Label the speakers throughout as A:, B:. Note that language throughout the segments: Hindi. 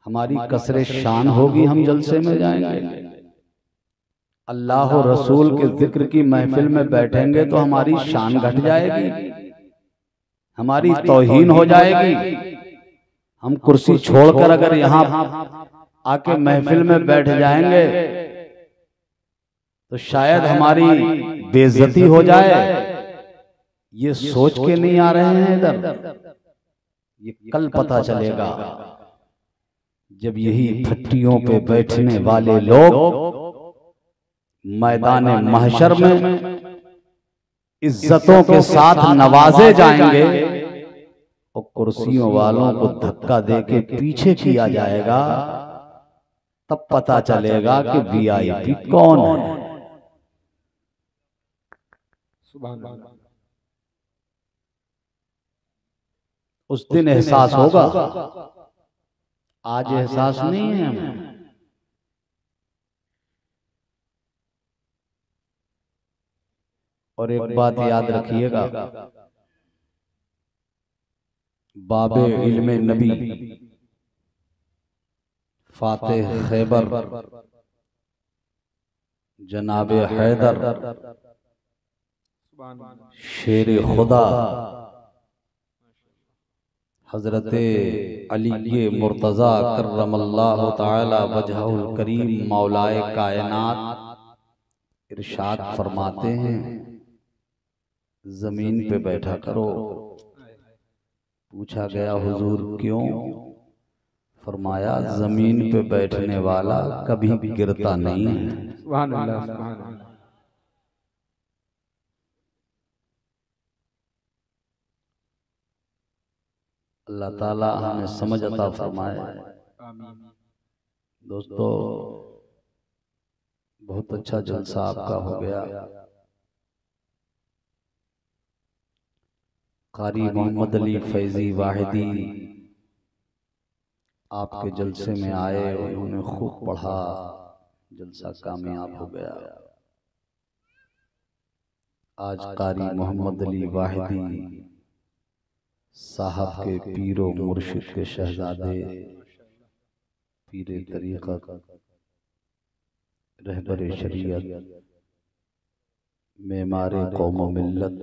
A: हमारी कसरे शान होगी, हम जलसे में जाएंगे। अल्लाह और रसूल के जिक्र की महफिल में बैठेंगे तो हमारी शान घट जाएगी, हमारी तौहीन हो जाएगी। हम कुर्सी छोड़कर अगर यहाँ आके महफिल में बैठ जाएंगे तो शायद हमारी बेइज्जती हो जाए। ये सोच के नहीं आ रहे हैं इधर, ये कल पता चलेगा जब यही फट्टियों पे बैठने वाले लोग मैदान महशर में इज्जतों के साथ नवाजे जाएंगे और कुर्सियों वालों को धक्का देके पीछे किया जाएगा, तब पता चलेगा कि वीआईपी कौन है। उस दिन एहसास होगा, आज एहसास नहीं है हमें। और एक बात याद रखिएगा, बाबे इल्मे नबी फातेह खैबर जनाबे हैदर शेर खुदा हजरत अली मुर्तजा करमल्लाहु ताला वजहुल करीम मौलाए कायनात इरशाद फरमाते हैं, जमीन पे बैठा करो। पूछा गया हुजूर क्यों? फरमाया जमीन पे बैठने वाला कभी गिरता नहीं है। सुभान अल्लाह, सुभान अल्लाह। अल्लाह ताला हमें समझ अता फरमाए। दोस्तों, बहुत अच्छा जलसा आपका हो गया। कारी मोहम्मद अली फैजी वाहिदी आपके जलसे में आए, उन्होंने खूब पढ़ा, जलसा कामयाब हो गया। आज कारी मोहम्मद अली वाहिदी साहब के पीरो मुर्शिद के शहजादे, पीरे तरीक़त, रहबरे शरीयत, मेमारे कौम मिल्लत,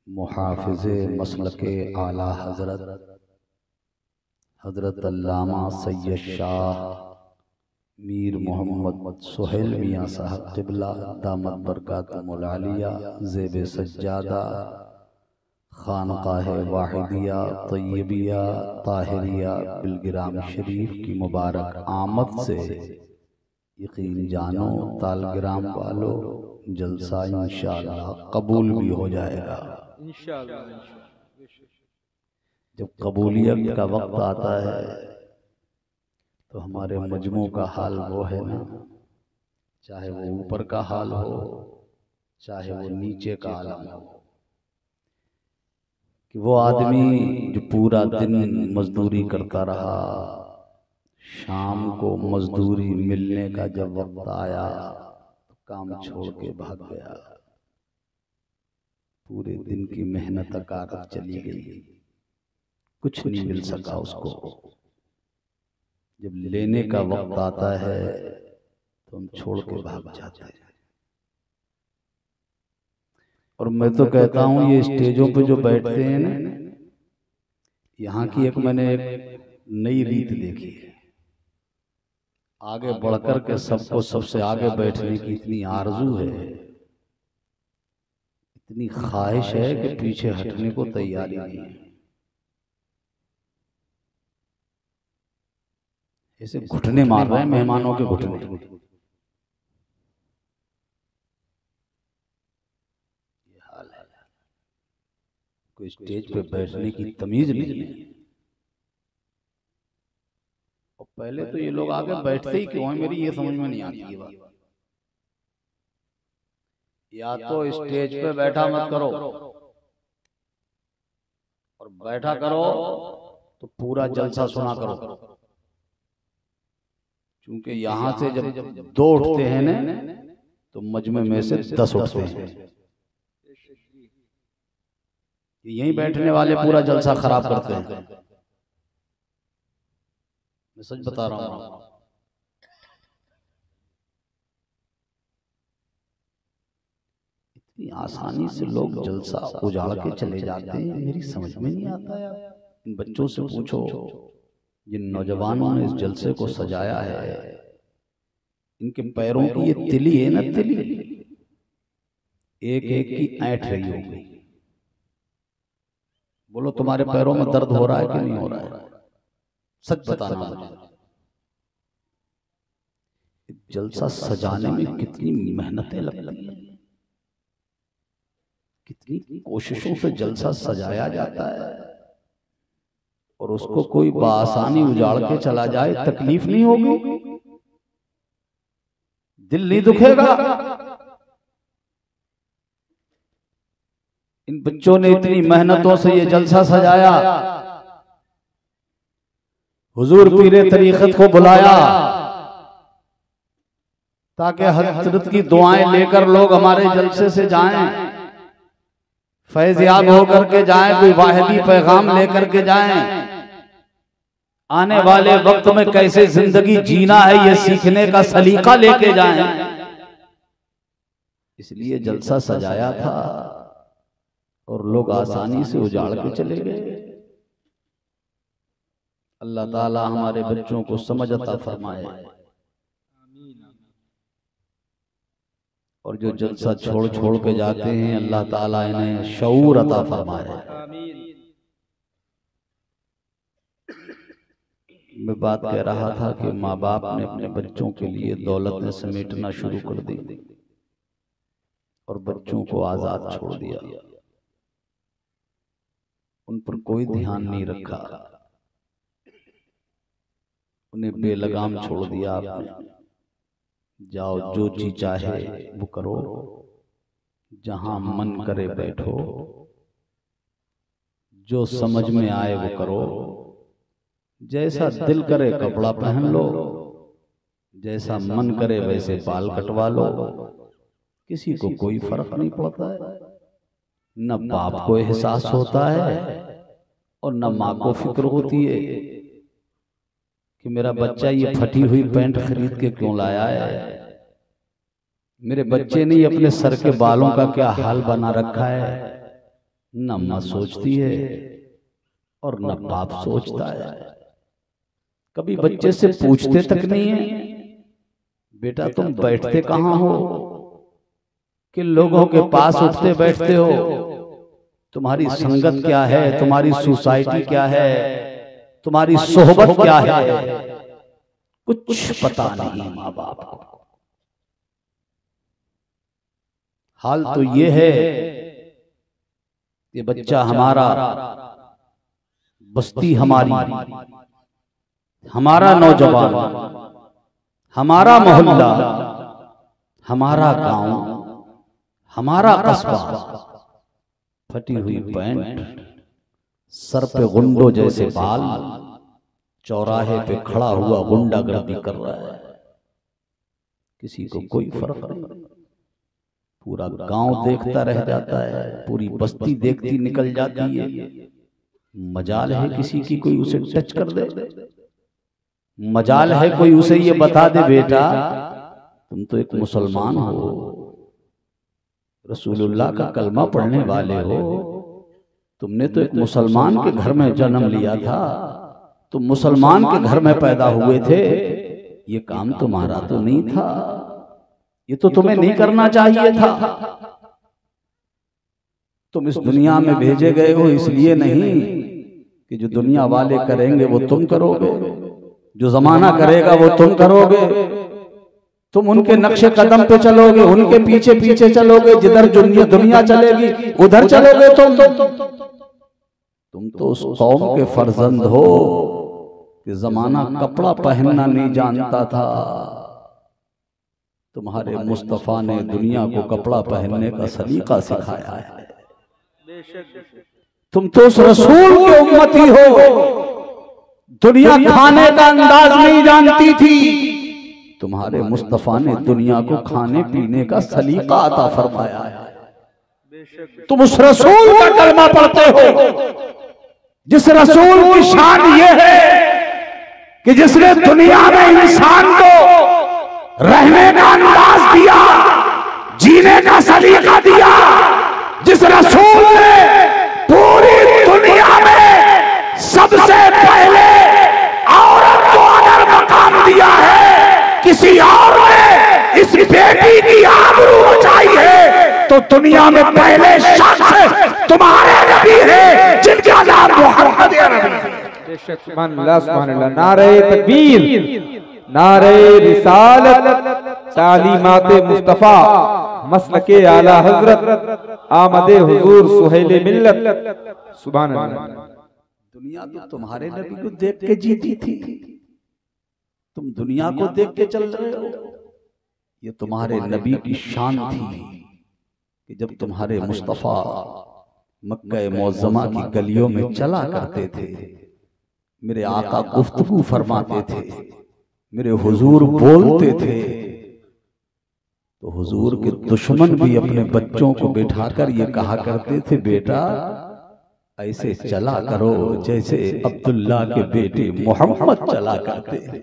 A: मुहाफिज़े मसलके आला हजरत अल्लामा सैयद शाह मीर मोहम्मद सुहेल मियाँ साहब क़िबला दामत बरकातुहुल आलिया ज़ेब सज्जादा खानकाह वाहिदिया तय्यबिया ताहिरिया बिलगिराम शरीफ की मुबारक आमद से यकीन जानो तालगिराम वालों, जलसा इंशाअल्लाह कबूल भी हो जाएगा। जब कबूलियत का वक्त आता है तो हमारे मजमू का हाल वो है ना, चाहे वो ऊपर का हाल हो चाहे वो नीचे का आलम हो, कि वो आदमी जो पूरा दिन मजदूरी करता रहा, शाम को मजदूरी मिलने का जब वक्त आया तो काम छोड़ के भाग गया। पूरे दिन की मेहनत अकारत चली गई, कुछ नहीं मिल सका उसको। जब लेने का वक्त आता है तो हम छोड़ के भाग जाते हैं। और मैं तो कहता हूँ ये स्टेजों पे जो बैठते हैं ना, यहाँ की एक मैंने एक नई रीत देखी है। आगे बढ़कर के सबको सबसे आगे बैठने की इतनी आरजू है, इतनी ख्वाहिश है कि पीछे हटने को तैयारी नहीं है। ऐसे घुटने मार रहे हैं मेहमानों के घुटने। कोई स्टेज पे बैठने की तमीज नहीं है। और पहले तो ये लोग आगे बैठते ही क्यों है, मेरी ये समझ में नहीं आती है बात। या तो स्टेज पे बैठा मत करो, और बैठा करो तो पूरा जलसा सुना करो। क्योंकि यहां से जब 2 उठते हैं ना तो मजमे में से 10 उठते हैं। यहीं बैठने वाले पूरा जलसा खराब करते हैं। मैं सच बता रहा हूं। इतनी आसानी से लोग जलसा उजाड़ के चले जाते हैं, मेरी समझ में नहीं आता यार। इन बच्चों से पूछो, जिन नौजवानों ने इस जलसे को सजाया है, इनके पैरों की ये तिली है ना, तिली एक एक की ऐंठ रही होगी। बोलो तुम्हारे पैरों में दर्द हो रहा है कि नहीं हो रहा है? सच बताना मुझे। जलसा सजाने में कितनी मेहनतें लगती हैं, कितनी कोशिशों से जलसा सजाया जाता है, और उसको कोई बआसानी उजाड़ के चला जाए, तकलीफ नहीं होगी, दिल नहीं दुखेगा। इन बच्चों ने इतनी मेहनतों से ये जलसा सजाया, हुजूर पीरे तरीक़त को बुलाया ताकि हजरत की दुआएं लेकर लोग हमारे जलसे से जाएं, फैज़याब होकर के जाएं, कोई वाहिदी पैगाम लेकर के जाएं। आने वाले वक्त में कैसे जिंदगी जीना है ये सीखने का सलीका लेके जाएं। इसलिए जलसा सजाया था और लोग आसानी से उजाड़ के चले गए। अल्लाह ताला हमारे बच्चों को समझ अता फरमाए, और जो जलसा छोड़ छोड़ के जाते हैं, अल्लाह ताला इन्हें शऊर अता फरमाए। मैं बात कह रहा था कि माँ बाप ने अपने बच्चों के लिए दौलतें समेटना शुरू कर दी और बच्चों को आजाद छोड़ दिया, उन पर कोई ध्यान नहीं रखा, उन्हें बेलगाम छोड़ दिया आपने। जाओ जो जी चाहे वो करो, जहां मन करे बैठो, जो समझ में आए वो करो, जैसा दिल करे कपड़ा पहन लो, जैसा मन करे वैसे बाल कटवा लो, किसी को कोई फर्क नहीं पड़ता है। न बाप को एहसास होता है और न माँ को फिक्र होती है कि मेरा बच्चा ये फटी हुई पैंट खरीद के क्यों लाया है, मेरे बच्चे ने अपने सर के बालों का क्या हाल बना रखा है। न माँ सोचती है और न बाप सोचता है। कभी बच्चे से पूछते तक नहीं है, बेटा तुम बैठते कहाँ हो, कि लोगों के पास उठते बैठते हो, तुम्हारी संगत क्या है, तुम्हारी सोसाइटी क्या है, तुम्हारी सोहबत क्या है, कुछ पता नहीं माँ बाप को। हाल तो ये है कि बच्चा हमारा, बस्ती हमारी, हमारा नौजवान, हमारा मोहल्ला, हमारा गांव, हमारा कस्बा, फटी हुई पैंट, सर पे गुंडों जैसे बाल, चौराहे पे खड़ा हुआ गुंडागर्दी कर रहा है, किसी को कोई फर्क नहीं। पूरा गांव देखता रह जाता है, पूरी बस्ती देखती निकल जाती है। मजाल है किसी की कोई उसे टच कर दे, मजाल है कोई उसे ये बता दे बेटा तुम तो एक मुसलमान हो, रसूलुल्लाह का कलमा पढ़ने वाले हो, तुमने तो एक मुसलमान के घर में जन्म लिया था, तुम मुसलमान के घर में पैदा हुए थे, ये काम तुम्हारा तो नहीं था, ये तो तुम्हें नहीं करना चाहिए था। तुम इस दुनिया में भेजे गए हो इसलिए नहीं कि जो दुनिया वाले करेंगे वो तुम करोगे, जो जमाना करेगा वो तुम करोगे, तुम उनके नक्शे कदम पे चलोगे, उनके पीछे पीछे चलोगे, जिधर दुनिया चलेगी उधर चलोगे तुम तो उस कौम के फर्जंद हो कि जमाना कपड़ा पहनना नहीं जानता था, तुम्हारे मुस्तफा ने दुनिया को कपड़ा पहनने का सलीका सिखाया है। तुम तो उस रसूल के उम्मती हो, दुनिया खाने का अंदाज नहीं जानती थी, तुम्हारे मुस्तफा ने दुनिया को खाने पीने का सलीका अता फरमाया है। तुम उस रसूल का कलमा पढ़ते हो जिस रसूल की शान ये है कि जिसने दुनिया में इंसान को रहने का अंदाज दिया, जीने का सलीका दिया, जिस रसूल ने पूरी दुनिया में सबसे पहले औरत को अगर मकाम दिया है, किसी और ने इस बेटी की आबरू बचाई है, तो दुनिया में पहले शख्स तुम्हारे नबी है जिनका नाम मोहम्मद है।
B: सुभान अल्लाह, सुभान अल्लाह। नारे तकबीर, नारे रिसालत, तालीमाते मुस्तफा, मसलके आला हजरत, आमदे हुजूर सुहेले मिल्लत। सुभान अल्लाह।
A: दुनिया तो तुम्हारे नबी को देख के जीती थी, तुम दुनिया को देख के चल रहे हो। ये तुम्हारे नबी की शान थी कि जब तुम्हारे मुस्तफा मक्का मुअज्जमा की गलियों में चला करते थे, मेरे आका गुफ्तगू फरमाते थे, मेरे हुजूर बोलते थे, तो हुजूर के दुश्मन भी अपने बच्चों को बिठाकर ये कहा करते थे, बेटा ऐसे चला करो जैसे अब्दुल्ला के बेटे मोहम्मद चला करते हैं,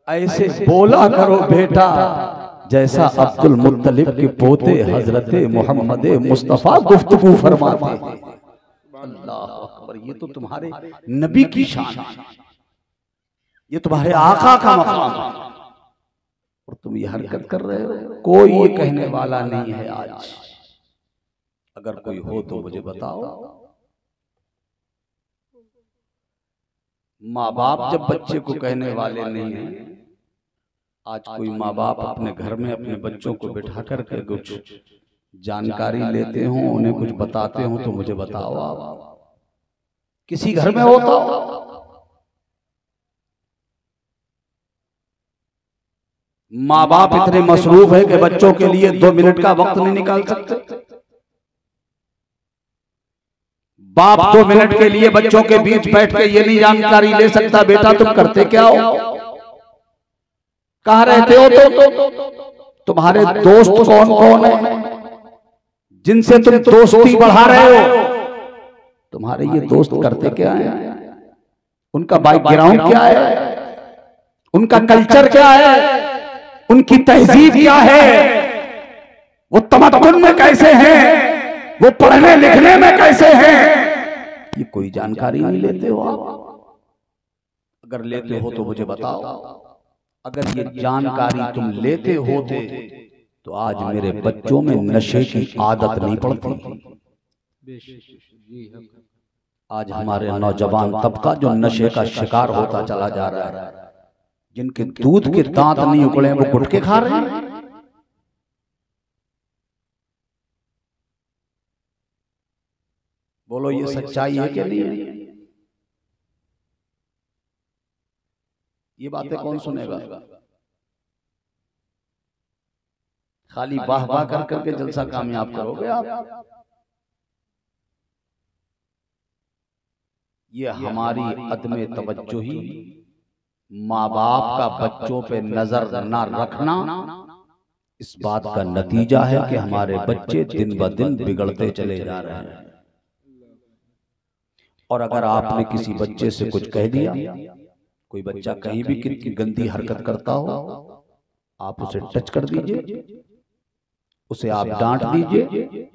A: ऐसे बोला करो बेटा जैसा अब्दुल मुत्तलिब के पोते हजरत मोहम्मद मुस्तफा गुफ्तगू फरमाते हैं। अल्लाह अकबर, ये तो तुम्हारे नबी की शान है, ये तुम्हारे आका का मकाम है, और तुम ये हरकत कर रहे हो। कोई ये कहने वाला नहीं है आज, अगर कोई हो तो मुझे बताओ। माँ बाप जब बच्चे को कहने वाले नहीं है, आज कोई माँ बाप अपने घर में अपने बच्चों को बिठा करके कुछ जानकारी लेते हो, उन्हें कुछ बताते हो, तो मुझे बताओ। आप किसी घर में होता हो, माँ बाप इतने मसरूफ है कि बच्चों के लिए 2 मिनट का वक्त नहीं निकाल सकते। बाप 2 मिनट के लिए बच्चों के बीच बैठ के ये नहीं जानकारी ले सकता, बेटा तुम करते क्या हो, कहाँ रहते हो, तो तुम्हारे दोस्त कौन कौन है जिनसे तुम दोस्ती बढ़ा रहे हो, तुम्हारे ये दोस्त करते क्या है, उनका बैकग्राउंड क्या है, उनका कल्चर क्या है, उनकी तहजीब क्या है, वो तमद्दुन में कैसे हैं, वो पढ़ने लिखने में कैसे हैं, ये कोई जानकारी नहीं लेते हो आप। अगर लेते हो तो मुझे बताओ। अगर ये जानकारी तुम लेते होते तो आज मेरे बच्चों में नशे की आदत नहीं पड़ती। आज हमारे नौजवान तबका जो नशे का शिकार होता चला जा रहा है, जिनके दूध के दांत नहीं उगले वो गुटखे खा रहे हैं। बोलो ये सच्चाई है कि नहीं है? ये बातें कौन सुनेगा? खाली वाह वाह कर करके जलसा कामयाब करोगे आप। ये हमारी अदम तवज्जुही, माँ बाप का बच्चों पे नजर न रखना, इस बात का नतीजा है कि हमारे बच्चे दिन ब दिन बिगड़ते चले जा रहे हैं। और अगर आपने किसी बच्चे से कुछ कह दिया, कोई बच्चा कहीं भी कितनी गंदी हरकत करता हो, आप उसे टच कर दीजिए, उसे आप डांट दीजिए,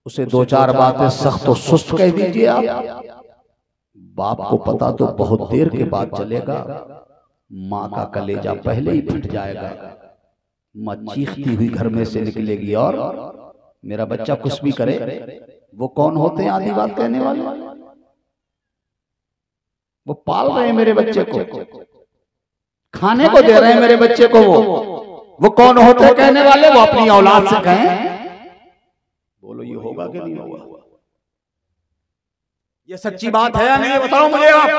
A: उसे 2-4 बातें सख्त और सुस्त कह दीजिए। आप बाप को पता तो बहुत देर के बाद चलेगा, माँ का कलेजा पहले ही फट जाएगा। माँ चीखती हुई घर में से निकलेगी और मेरा बच्चा कुछ भी करे। वो कौन होते हैं आधी बात कहने वाले? वो पाल रहे हैं मेरे बच्चे को, खाने को दे रहे हैं मेरे बच्चे को। वो कौन होते हैं कहने वाले? वो अपनी औलाद से कहें। बोलो ये होगा कि नहीं होगा? ये सच्ची बात है या नहीं, ये बताओ मुझे आप।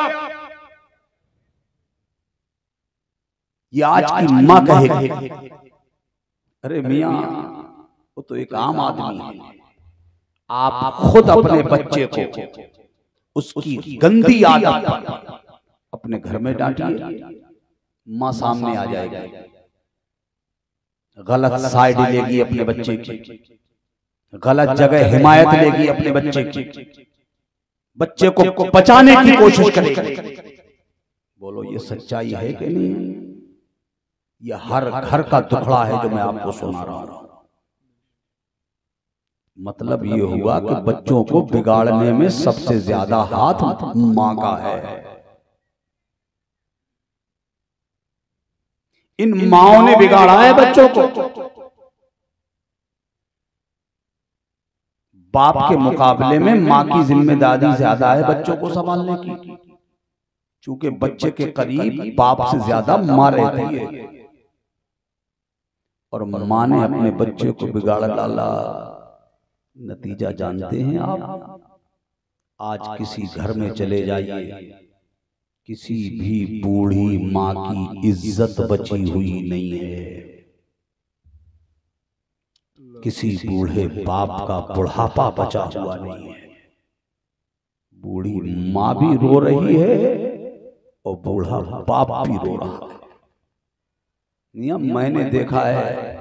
A: ये आज की माँ कहेगी, अरे मियाँ वो तो एक आम आदमी है। आप खुद अपने बच्चे को उसकी गंदी आदत अपने घर में डांटिए, माँ सामने आ जाएगी, गलत साइड लेगी अपने बच्चे की, गलत जगह हिमायत लेगी अपने बच्चे की, बच्चे को बचाने की कोशिश करेगी। बोलो ये सच्चाई है कि नहीं? ये हर घर का दुखड़ा है जो मैं आपको सुना रहा हूं। मतलब ये हुआ कि बच्चों को बिगाड़ने में सबसे ज्यादा हाथ मां का है। इन माओं ने बिगाड़ा है बच्चों को। बाप के मुकाबले में मां की जिम्मेदारी ज्यादा है बच्चों को संभालने की, क्योंकि बच्चे के करीब बाप से ज्यादा मां रहती है। और मां ने अपने बच्चे को बिगाड़ डाला। नतीजा जानते हैं आप? आज किसी घर में चले जाइए, किसी भी बूढ़ी मां की इज्जत बची हुई नहीं है। किसी बूढ़े बाप का बुढ़ापा बचा हुआ नहीं है। बूढ़ी मां भी रो रही है और बूढ़ा बाप भी रो रहा है। मैंने देखा है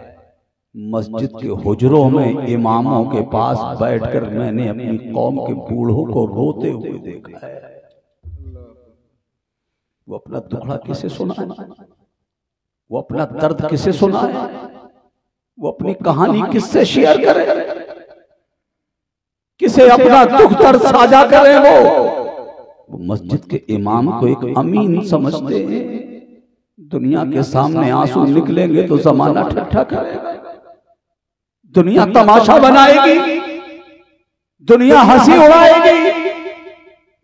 A: मस्जिद के हुजरों में इमामों के पास बैठकर मैंने अपनी कौम के बूढ़ों को रोते हुए देखा है। वो अपना दुखड़ा किसे सुनाए? वो अपना दर्द किसे सुनाए? वो अपनी कहानी किससे शेयर करे? किसे अपना दुख दर्द साझा करे? वो मस्जिद के इमाम को एक अमीन समझते हैं। दुनिया के सामने आंसू निकलेंगे तो जमाना ठट्ठा करेगा, दुनिया तमाशा बनाएगी, दुनिया हंसी उड़ाएगी,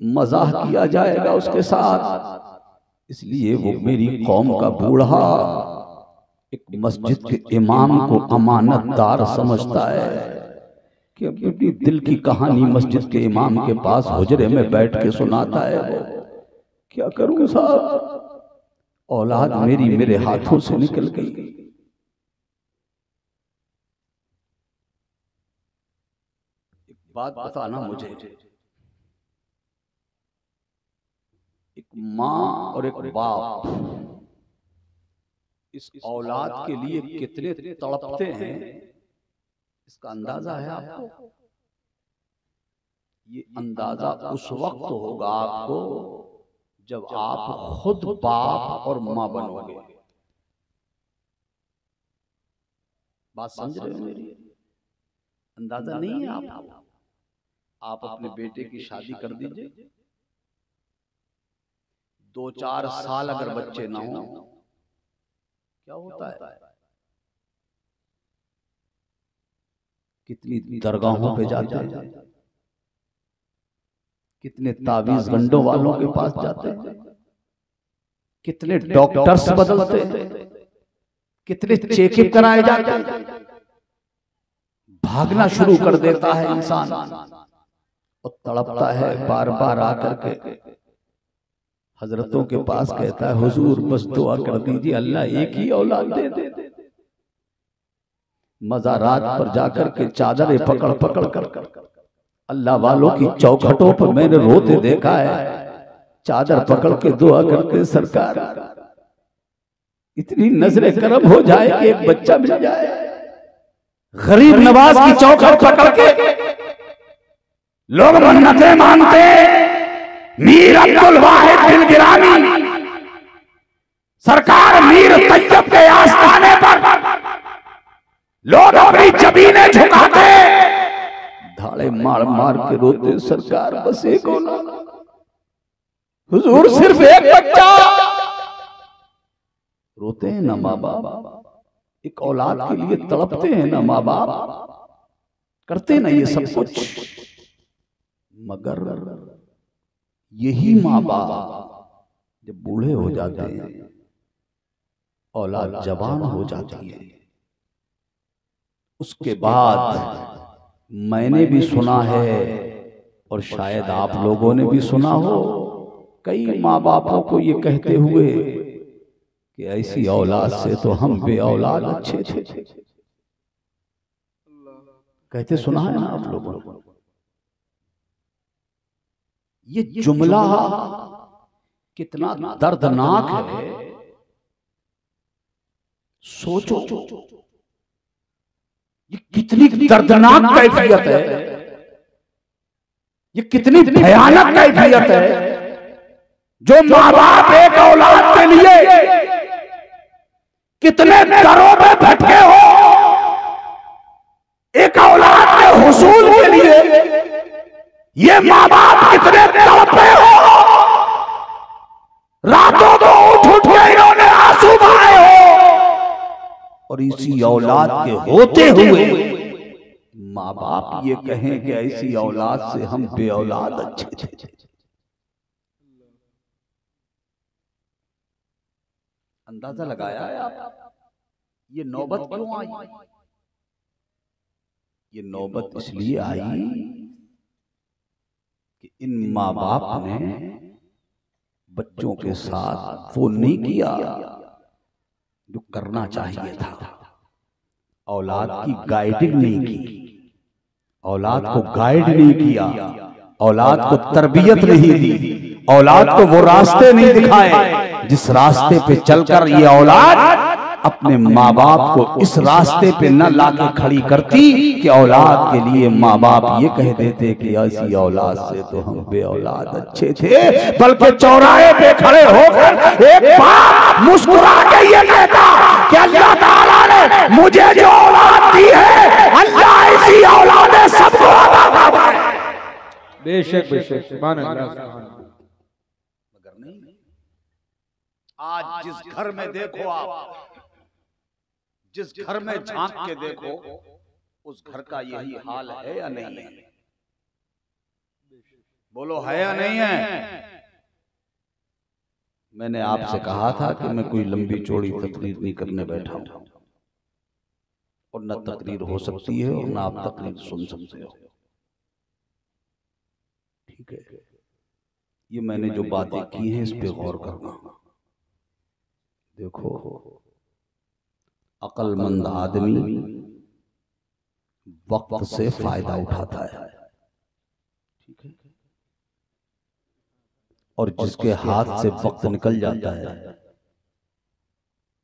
A: मजाक किया जाएगा उसके साथ। इसलिए वो मेरी कौम का बूढ़ा एक मस्जिद के इमाम को अमानतदार समझता है कि अपनी दिल की कहानी मस्जिद के इमाम के पास हुजरे में बैठ के सुनाता है। वो क्या करूं साहब, औलाद मेरी मेरे हाथों से निकल गई। एक बात बताना मुझे, एक माँ और एक बाप इस औलाद के लिए कितने तड़पते हैं, इसका अंदाजा है आपको? ये अंदाजा उस वक्त होगा आपको जब आप खुद बाप और मां बनोगे। बात समझ रहे हो मेरी? अंदाजा नहीं है आपको? आप अपने बेटे की शादी कर दीजिए, 2-4 साल अगर बच्चे ना हो, क्या होता है? कितनी दरगाहों पे जाते हैं, कितने तावीज गंडों वालों के पास जाते हैं, कितने डॉक्टर्स बदलते हैं, कितने चेकअप कराए जाते हैं। भागना शुरू कर देता है इंसान और तड़पता है बार बार आकर के हजरतों के पास, कहता है हुजूर बस दुआ कर दीजिए अल्लाह एक ही औलाद दे दे। मज़ारात पर जाकर के चादरें पकड़ पकड़ कर अल्लाह वालों की चौखटों पर मैंने रोते देखा है, चादर पकड़ के दुआ करते सरकार इतनी नजरे करम हो जाए कि एक बच्चा मिल जाए। गरीब नवाज की चौखट पकड़ के लोग मन्नतें मांगते, मीर अब्दुल वाहिद दिल गिरानी सरकार मीर तैयब के आस्थाने पर लोग अपनी जबीनें झुकाते, धाड़े मार मार के रोते सरकार बस एक औलाद, हुजूर सिर्फ एक बच्चा। रोते हैं ना माँ बाप, एक औलाद के लिए तड़पते हैं ना माँ बाप, करते ना ये सब कुछ। मगर यही माँ बाप जब बूढ़े हो जाते हैं, औलाद जवान हो जाती है, उसके बाद मैंने भी सुना है और शायद आप लोगों ने भी सुना हो, कई माँ बापों को ये कहते हुए कि ऐसी औलाद से तो हम बे औलाद अच्छे थे, कहते सुना है ना आप लोगों ने? ये जुमला कितना दर्दनाक है, सोचो ये कितनी दर्दनाक कैफियत है, ये कितनी भयानक कैफियत है जो माँ बाप एक औलाद के लिए कितने दरों में भटके हो, एक औलाद के हुसूल के लिए ये माँ बाप कितने तड़पे हो, रातों को उठ उठ के इन्होंने आंसू बहाए हो, और इसी औलाद के होते हुए माँ बाप ये कहें कि ऐसी औलाद से हम बे औलाद अच्छे थे। अंदाजा लगाया है आप ये नौबत क्यों आई? ये नौबत इसलिए आई कि इन माँ बाप ने बच्चों के साथ वो नहीं किया जो करना चाहिए था। औलाद की गाइडिंग नहीं की, औलाद को गाइड नहीं किया, औलाद को तरबियत नहीं दी, औलाद को वो रास्ते नहीं दिखाए जिस रास्ते पे चलकर ये औलाद अपने माँ बाप को इस रास्ते पे न लाके खड़ी करती कि औलाद के लिए माँ बाप ये कह देते कि ऐसी औलाद से तो हम बे औलाद अच्छे थे, बल्कि चौराहे पे खड़े होकर एक बाप मुस्कुरा के ये कहता कि अल्लाह ताला ने मुझे जो औलाद दी है, अल्लाह ऐसी औलादें सबको अता फरमाए।
B: बेशक बेशक, सुभान अल्लाह।
A: मगर नहीं, आज जिस घर में देखो आप, जिस घर में झांक के देखो, उस घर का यही हाल है या नहीं है? बोलो है या नहीं है? मैंने आपसे कहा था कि मैं कोई लंबी चौड़ी तकरीर नहीं करने बैठा हूं, और न तकरीर हो सकती है और न आप तकरीर सुन सकते हो। ठीक है, ये मैंने जो बातें की हैं इस पे गौर करना। देखो, अक्लमंद आदमी वक्त से फायदा उठाता है, ठीक है, और जिसके हाथ से वक्त निकल जाता है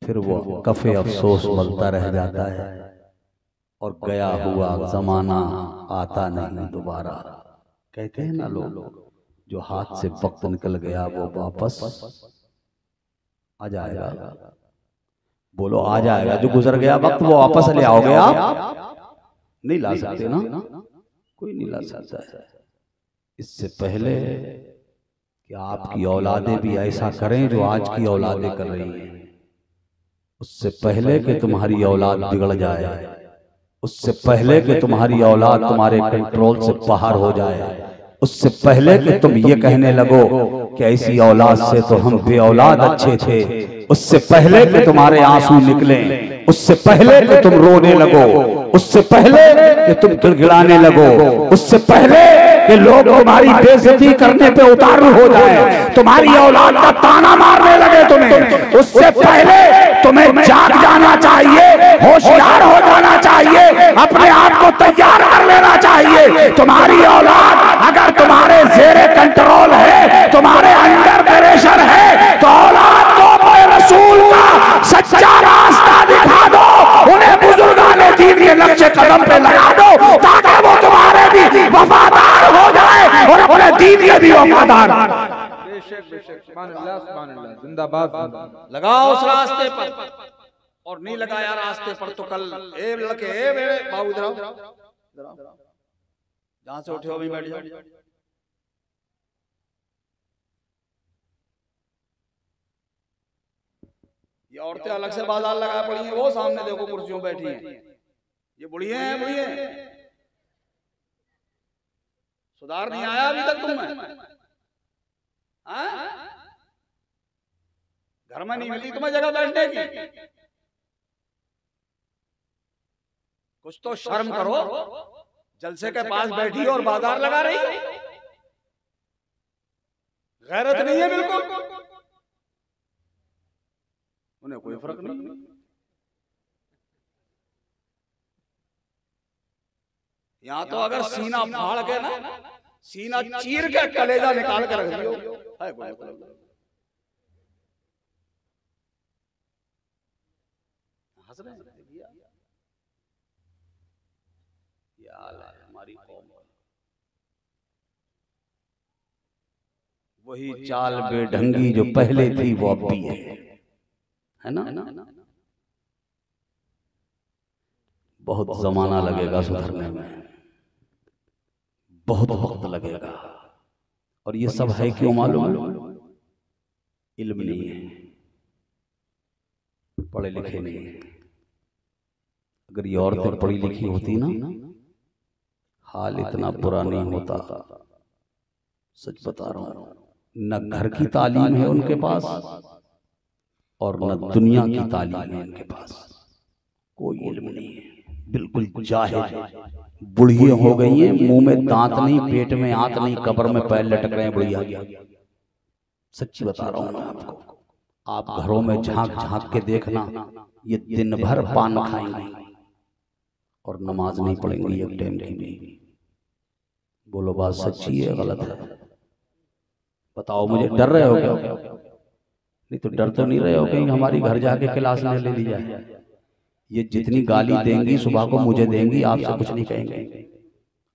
A: फिर वो कफे अफसोस मलता रह जाता है, और गया हुआ जमाना आता नहीं दोबारा। कहते हैं ना लोग, जो हाथ से वक्त निकल गया वो वापस आ जाएगा। बोलो आ जाएगा। जो गुजर गया वक्त वो वापस ले आओगे आप? नहीं ला सकते ना, कोई नहीं ला सकता है। इससे पहले कि आपकी औलादें भी ऐसा करें जो आज की औलादें कर रही हैं, उससे पहले कि तुम्हारी औलाद बिगड़ जाए, उससे पहले कि तुम्हारी औलाद तुम्हारे कंट्रोल से बाहर हो जाए, उससे पहले कि तुम ये कहने लगो कि ऐसी औलाद से तो हम बे औलाद अच्छे थे, उससे पहले कि तुम्हारे आंसू निकलें, उससे पहले कि तुम रोने लगो, उससे पहले कि तुम गिड़गिड़ाने लगो, उससे पहले कि लोग तुम्हारी बेइज्जती करने पे उतारू हो जाए, तुम्हारी औलाद का ताना मारने लगे तुम्हें, उससे पहले तुम्हें जाग जाना चाहिए, होशियार हो जाना चाहिए, अपने आप को तैयार कर लेना चाहिए। तुम्हारी औलाद अगर तुम्हारे ज़ेरे कंट्रोल है, तुम्हारे अंडर प्रेशर है, तो औलाद को अपने रसूल का सच्चा रास्ता दिखा दो, उन्हें बुजुर्गाने दीन के नक्शे कदम पे लगा दो, ताकि वो तुम्हारे भी वफादार हो जाए और अपने दीन के भी वफादार।
B: बेशक बेशक, सुभान अल्लाह सुभान अल्लाह, जिंदाबाद।
A: लगाओ उस रास्ते पर, और नहीं लगाया रास्ते पर तो कल ए लड़के, ए मेरे बाबू इधर आओ, जहां से उठे हो भी बैठ जाओ। ये औरतें अलग से बाजार लगा पड़ी हैं, वो सामने देखो कुर्सियों बैठी हैं, ये बुढ़िया हैं, बुढ़िया सुधार नहीं आया अभी तक तुम्हें? घर में नहीं मिली तुम्हें जगह बैठने की? कुछ तो शर्म करो, जलसे के पास बैठी और बाजार लगा रही, गैरत नहीं है बिल्कुल। उन्हें कोई फर्क नहीं। यहाँ तो अगर सीना फाड़ के ना, सीना चीर के कलेजा निकाल के रख दियो, हंस रहे हैं। हमारी कौम वही चाल बेढंगी जो पहले थी वो अब भी है ना। बहुत जमाना लगेगा सुधरने में, बहुत वक्त लगेगा। और ये सब है क्यों मालूम है? इल्म नहीं है, पढ़े लिखे नहीं है। अगर ये औरतें पढ़ी लिखी होती ना, हाल इतना बुरा नहीं होता। सच बता रहा हूं, न घर की तालीम है उनके पास और न दुनिया की तालीम है उनके पास। कोई इल्म नहीं है, बिल्कुल जाहिल। बुढ़िया हो गई हैं, मुंह में दांत नहीं, पेट में आंत नहीं, कब्र में पैर लटक रहे हैं बुढ़िया। सच्ची बता रहा हूं मैं आपको। आप घरों में झांक झांक के देखना, ये दिन भर पान खाएंगे और नमाज नहीं पढ़ेंगी एक टाइम की भी। बोलो बात सच्ची है गलत है? बताओ मुझे। डर रहे हो क्या? नहीं तो डर तो नहीं रहे हो कहीं हमारी घर जाके क्लास न ले ली जाए। ये जितनी गाली देंगी सुबह को मुझे देंगी, आपसे कुछ नहीं कहेंगे।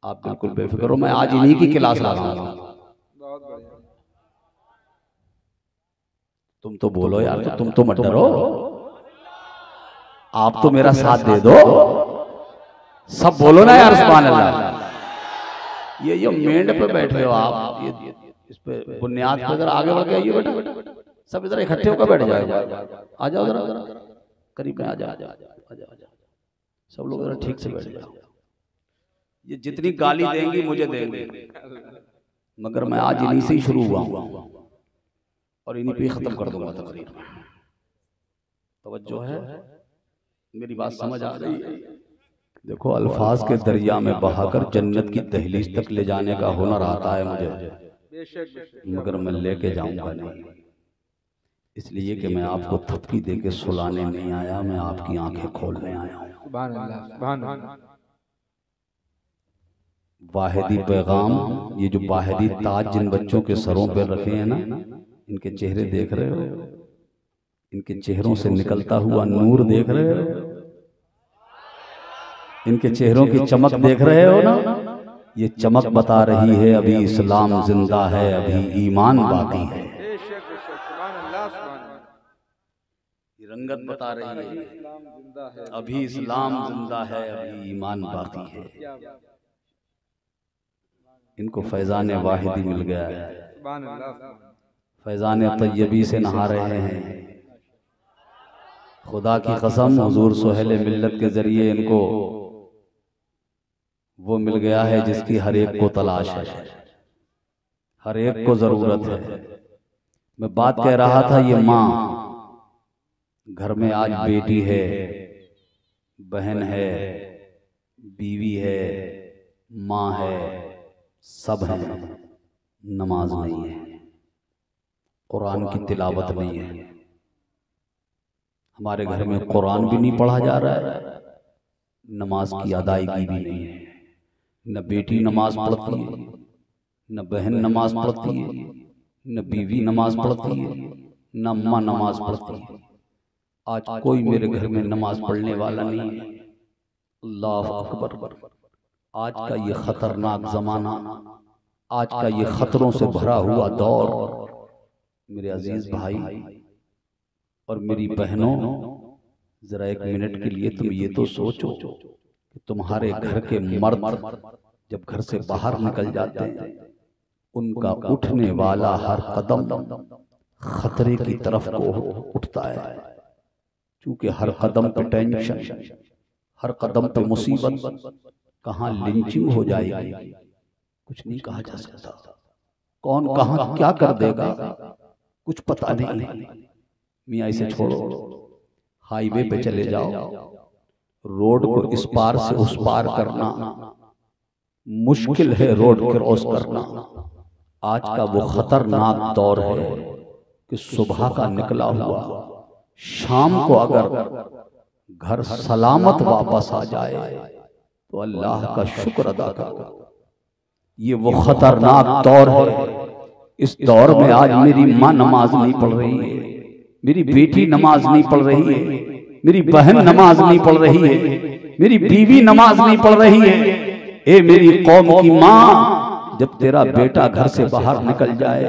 A: आप बिल्कुल बेफिक्र हो, मैं आज इन्हीं की क्लास लगाऊंगा। तुम तो बोलो यार, तो तुम तो मत डरो, आप तो मेरा साथ दे दो। सब बोलो ना यार सुभान अल्लाह। ये मेंढ पे बैठे हो आप, ये इस पे बुनियाद पे अगर आगे बढ़ के आइए बेटा, सब इधर इकट्ठे होकर बैठ जाओ। आ जाओ जरा करीब में, आ जाओ। सब लोग जरा ठीक से बैठ जाओ। ये जितनी गाली देंगी मुझे देंगे, मगर मैं आज इन्हीं से ही शुरू हुआ हूँ और इन्हीं पे खत्म कर दूंगा तकरीर में। तवज्जो है, मेरी बात समझ आ रही है? देखो, अल्फाज के दरिया में बहाकर जन्नत की दहलीज तक ले जाने का हुनर आता है मुझे, मगर मैं लेके जाऊंगा नहीं। इसलिए कि मैं आपको थपकी दे के सुलाने नहीं आया, मैं आपकी आंखें खोलने आया हूँ।
B: सुभान अल्लाह, सुभान अल्लाह।
A: वाहिदी पैगाम, ये जो वाहिदी ताज जिन बच्चों के सरों पर रखे हैं ना, इनके चेहरे देख रहे हो? इनके चेहरों से निकलता हुआ नूर देख रहे हो? इनके चेहरों की चमक देख रहे हो ना? ये चमक बता रही है अभी इस्लाम जिंदा है, अभी ईमान बाकी है। ये रंगत बता रही है अभी इस्लाम जिंदा है, अभी ईमान बाकी है। इनको फैजान वाहिदी मिल गया है, फैजान तैयबी से नहा रहे हैं। खुदा की कसम, हुजूर सोहेल मिल्लत के जरिए इनको वो मिल गया है जिसकी हर एक को तलाश है, हर एक को जरूरत है। मैं बात कह रहा था, ये माँ घर में आज बेटी है, बहन है, बीवी है, माँ है, सब है, नमाज नहीं है, कुरान की तिलावत नहीं है। हमारे घर में कुरान भी नहीं पढ़ा जा रहा है, नमाज की अदायगी भी नहीं है। न बेटी नमाज पढ़ती है, न बहन नमाज पढ़ती है, न बीवी नमाज पढ़ती है, न अम्मा नमाज पढ़ती है। आज कोई मेरे घर में नमाज पढ़ने वाला नहीं है। अल्लाह अकबर। आज का ये खतरनाक जमाना, आज का ये खतरों से भरा हुआ दौर, मेरे अजीज भाई और मेरी बहनों, जरा एक मिनट के लिए तुम ये तो सोचो कि तुम्हारे घर के मर्द जब घर से बाहर निकल जाते हैं, उनका उठने वाला हर कदम खतरे की तरफ को उठता है। क्योंकि हर कदम पे टेंशन, हर कदम पे मुसीबत, कहाँ लिंचिंग हो जाएगी कुछ नहीं कहा जा सकता। कौन कहाँ क्या कर देगा कुछ पता नहीं। मियाँ इसे छोड़ो, हाईवे पे चले जाओ, रोड को इस पार से उस पार करना मुश्किल है, रोड क्रॉस करना। आज का वो खतरनाक दौर है कि सुबह का निकला हुआ शाम को अगर घर सलामत वापस आ जाए तो अल्लाह का शुक्र अदा करो। ये वो खतरनाक दौर है। इस दौर में आज मेरी माँ नमाज नहीं पढ़ रही है, मेरी बेटी नमाज नहीं पढ़ रही है, मेरी बहन नमाज नहीं पढ़ रही है, मेरी बीवी नमाज नहीं पढ़ रही है। ए मेरी कौम की माँ, जब तेरा बेटा घर से बाहर निकल जाए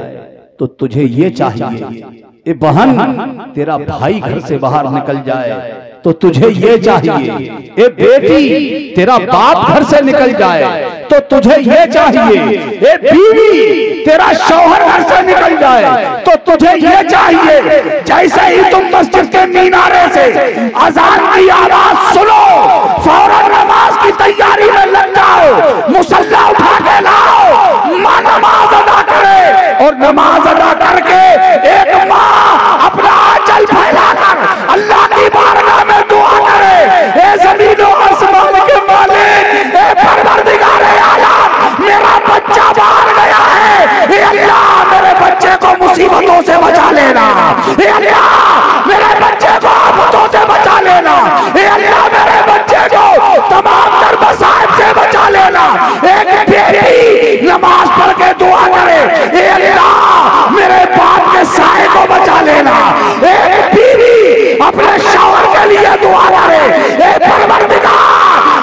A: तो तुझे ये चाहिए। ए बहन, तेरा भाई घर से बाहर निकल जाए तो तुझे ये चाहिए। ए बेटी, तेरा बाप घर से निकल जाए तो तुझे ये चाहिए। ए बीवी, तेरा शौहर घर से निकल जाए तो तुझे ये चाहिए। जैसे ही तुम मस्जिद के मीनारे से अजान की आवाज सुनो, फौरन नमाज की तैयारी में लग जाओ, मुसल्ला उठा के लाओ, मां नमाज अदा करे। और नमाज अदा करके एक माँ अपना आंचल फैलाकर अल्लाह की बारगाह में दुआ करे, ए ज़मीन और आसमान के मालिक, ए परवरदिगार आलम, मेरा बच्चा बाहर गया है, ए अल्लाह मेरे बच्चे को मुसीबतों से बचा लेना, ए अल्लाह मेरे बच्चे को आफतों से बचा लेना, ए अल्लाह मेरे बच्चे को तमाम दर मसाइब से बचा लेना। एक बेटी नमाज पढ़ के दुआ करे, ए अल्लाह मेरे बाप के साए को बचा लेना। एक बीवी अपने शौहर के लिए दुआ करे, ए परवरदिगार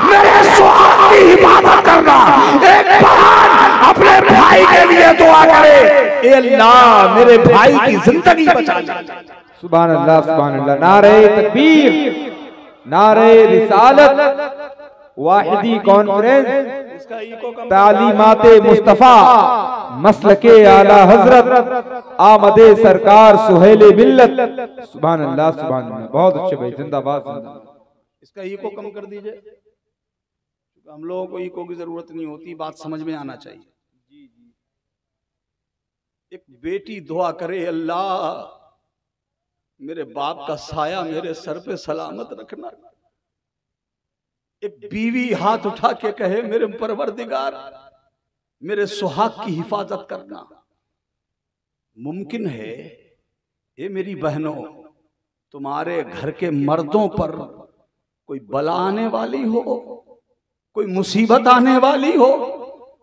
A: मेरे सुहाग की हिफाजत करना। एक बहन अपने भाई के लिए दुआ करे, ए अल्लाह मेरे भाई की जिंदगी बचा ले।
B: सुभान अल्लाह, सुभान अल्लाह। नारे तकबीर, नारे रिसालत, वाहिदी कॉन्फ्रेंस, तालीमाते मुस्तफा, मसलके आला हजरत, आमदे सरकार सुहेले मिल्लत। सुभान अल्लाह, सुभान अल्लाह। बहुत अच्छे भाई, जिंदाबाद, जिंदाबाद।
A: इसका ईको कम कर दीजिए, हम लोगों को ईको की जरूरत नहीं होती, बात समझ में आना चाहिए। एक बेटी दुआ करे, अल्लाह मेरे बाप का साया मेरे सर पे सलामत रखना। एक बीवी हाथ उठा के कहे, मेरे परवरदिगार मेरे सुहाग की हिफाजत करना। मुमकिन है ये मेरी बहनों, तुम्हारे घर के मर्दों पर कोई बला आने वाली हो, कोई मुसीबत आने वाली हो,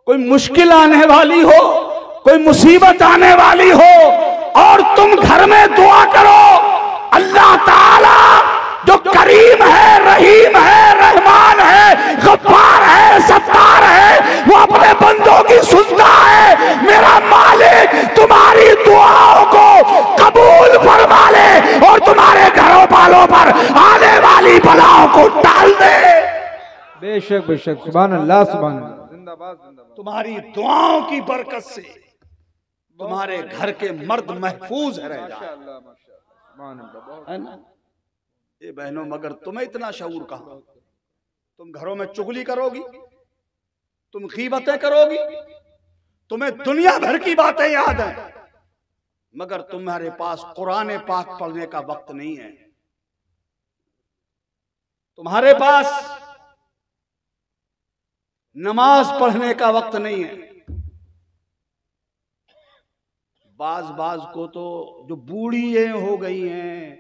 A: कोई मुश्किल आने वाली हो, कोई मुसीबत आने वाली हो, और तुम घर में दुआ करो, अल्लाह ताला जो करीम है, रहीम है, रहमान है, गफ्फार है, सत्तार है, वो अपने बंदों की सुनता है। मेरा मालिक तुम्हारी दुआओं को कबूल फरमा ले और तुम्हारे घरों वालों पर आने वाली बलाओं को टाल दे।
B: बेशक बेशक, सुभान अल्लाह, सुभान अल्लाह, जिंदाबाद, जिंदाबाद।
A: तुम्हारी दुआओं की बरकत से तुम्हारे घर के मर्द महफूज रह जाए, है ना? ये बहनों, मगर तुम्हें इतना शऊर कहां? तुम घरों में चुगली करोगी, तुम गीबतें करोगी, तुम्हें दुनिया भर की बातें याद हैं, मगर तुम्हारे पास कुरान पाक पढ़ने का वक्त नहीं है। तुम्हारे पास नमाज पढ़ने का वक्त नहीं है। बाज को तो जो बूढ़ी हो गई हैं,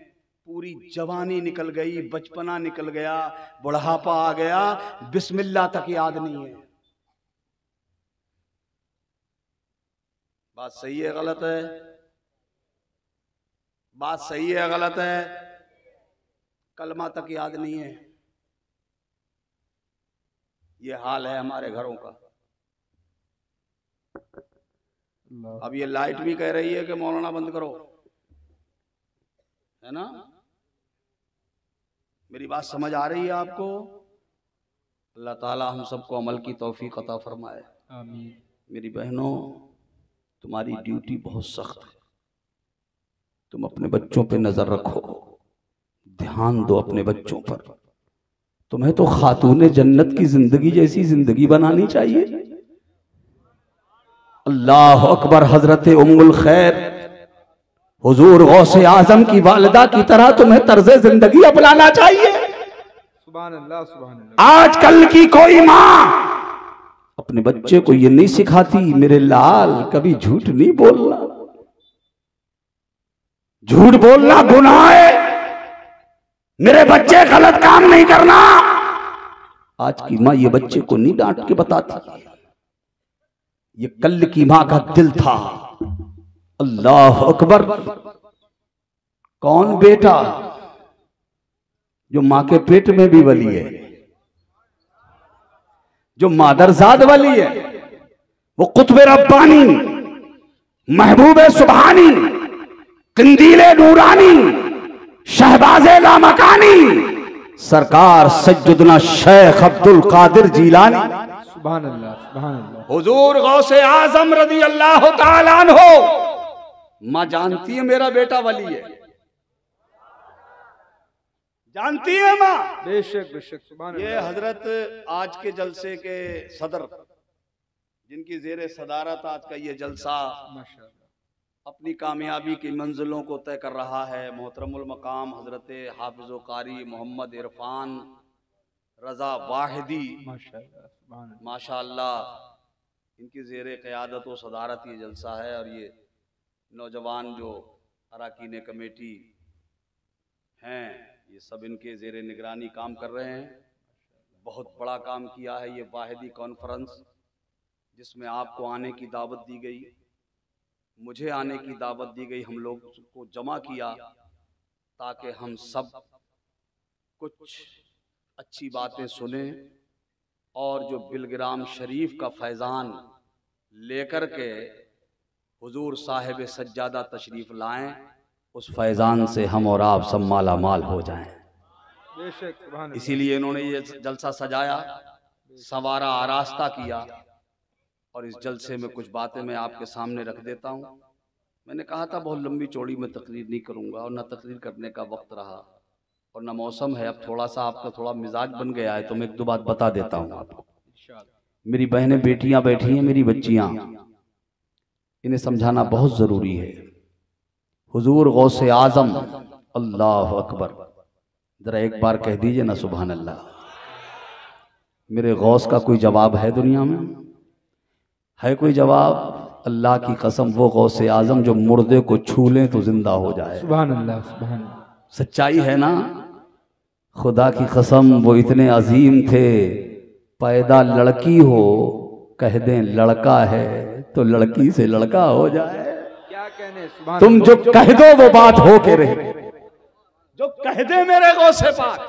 A: पूरी जवानी निकल गई, बचपना निकल गया, बुढ़ापा आ गया, बिस्मिल्लाह तक याद नहीं है। बात सही है गलत है? बात सही है गलत है? कलमा तक याद नहीं है। ये हाल है हमारे घरों का। अब ये लाइट भी कह रही है कि मौलाना बंद करो, है ना? मेरी बात समझ आ रही है आपको? अल्लाह ताला हम सबको अमल की तौफीक अता फरमाए, आमीन। मेरी बहनों, तुम्हारी ड्यूटी बहुत सख्त है। तुम अपने बच्चों पे नजर रखो, ध्यान दो अपने बच्चों पर। तुम्हें तो खातूने जन्नत की जिंदगी जैसी जिंदगी बनानी चाहिए। अल्लाह अकबर। हजरत उम्मुल खैर हुजूर गौसे आजम की वालिदा की तरह तुम्हें तर्ज़े जिंदगी अपनाना चाहिए।
B: सुभान अल्लाह, सुभान अल्लाह।
A: आजकल की कोई माँ अपने बच्चे को ये नहीं सिखाती, मेरे लाल कभी झूठ नहीं बोलना, झूठ बोलना गुनाह है, मेरे बच्चे गलत काम नहीं करना। आज की माँ ये बच्चे को नहीं डांट के बताती। ये कल की माँ का दिल था। अल्लाह अकबर। कौन बेटा जो माँ के पेट में भी वली है, जो मादरजाद वली है, वो कुतुब रब्बानी महबूबे सुबहानी, कंदीले नूरानी, शहबाजे लामकानी, सरकार सज्जुदना शेख अब्दुल कादिर जीलानी।
B: सुभान अल्लाह, सुभान अल्लाह।
A: हुजूर गौसे आजम रज़ी अल्लाह ताला अन्हो। मां जानती है मेरा बेटा वली है, जानती है मां।
B: बेशक बेशक, सुभान
A: ये
B: अल्लाह।
A: हजरत आज के जलसे के सदर, जिनकी जेर सदारत आज का ये जलसा
B: माशाअल्लाह।
A: अपनी कामयाबी की मंजिलों को तय कर रहा है, मोहतरमुल मकाम हजरत हाफिज़ कारी मोहम्मद इरफान रजा वाहिदी
B: माशाअल्लाह, सुभान अल्लाह।
A: माशाअल्लाह। इनकी जेर क़यादत व सदारत ये जलसा है और ये नौजवान जो अरकान कमेटी हैं, ये सब इनके जेर निगरानी काम कर रहे हैं। बहुत बड़ा काम किया है ये वाहिदी कॉन्फ्रेंस, जिसमें आपको आने की दावत दी गई, मुझे आने की दावत दी गई। हम लोग को जमा किया ताकि हम सब कुछ अच्छी बातें सुने और जो बिलग्राम शरीफ का फैज़ान लेकर के हुजूर साहिब सज्जादा तशरीफ़ लाएं, उस फैज़ान से हम और आप सब माला माल हो जाएं।
B: बेशक, सुभान अल्लाह।
A: इसीलिए इन्होंने ये जलसा सजाया, सवारा, आरास्ता किया और इस जलसे में कुछ बातें मैं आपके सामने रख देता हूँ। मैंने कहा था बहुत लंबी चौड़ी मैं तकरीर नहीं करूँगा और ना तकरीर करने का वक्त रहा और ना मौसम है। अब थोड़ा सा आपका थोड़ा मिजाज बन गया है तो मैं एक दो बात बता देता हूँ आपको। मेरी बहनें बेटियां बैठी हैं, मेरी बच्चियां, इन्हें समझाना बहुत ज़रूरी है। हुजूर गौसे आज़म, अल्लाह अकबर, ज़रा एक बार कह दीजिए ना सुभान अल्लाह। मेरे गौस का कोई जवाब है दुनिया में? है कोई जवाब? अल्लाह की कसम, वो गौसे आज़म जो मुर्दे को छू लें तो जिंदा हो जाए।
B: सुभान अल्लाह, सुभान अल्लाह।
A: सच्चाई है ना? खुदा की कसम, वो इतने अजीम थे, पैदा लड़की हो कह दें लड़का है तो लड़की से लड़का हो जाए।
B: क्या कहने, सुभान
A: तुम
B: अल्लाह।
A: जो कह दो वो बात हो के रहे, जो कह दे मेरे गौसे पाक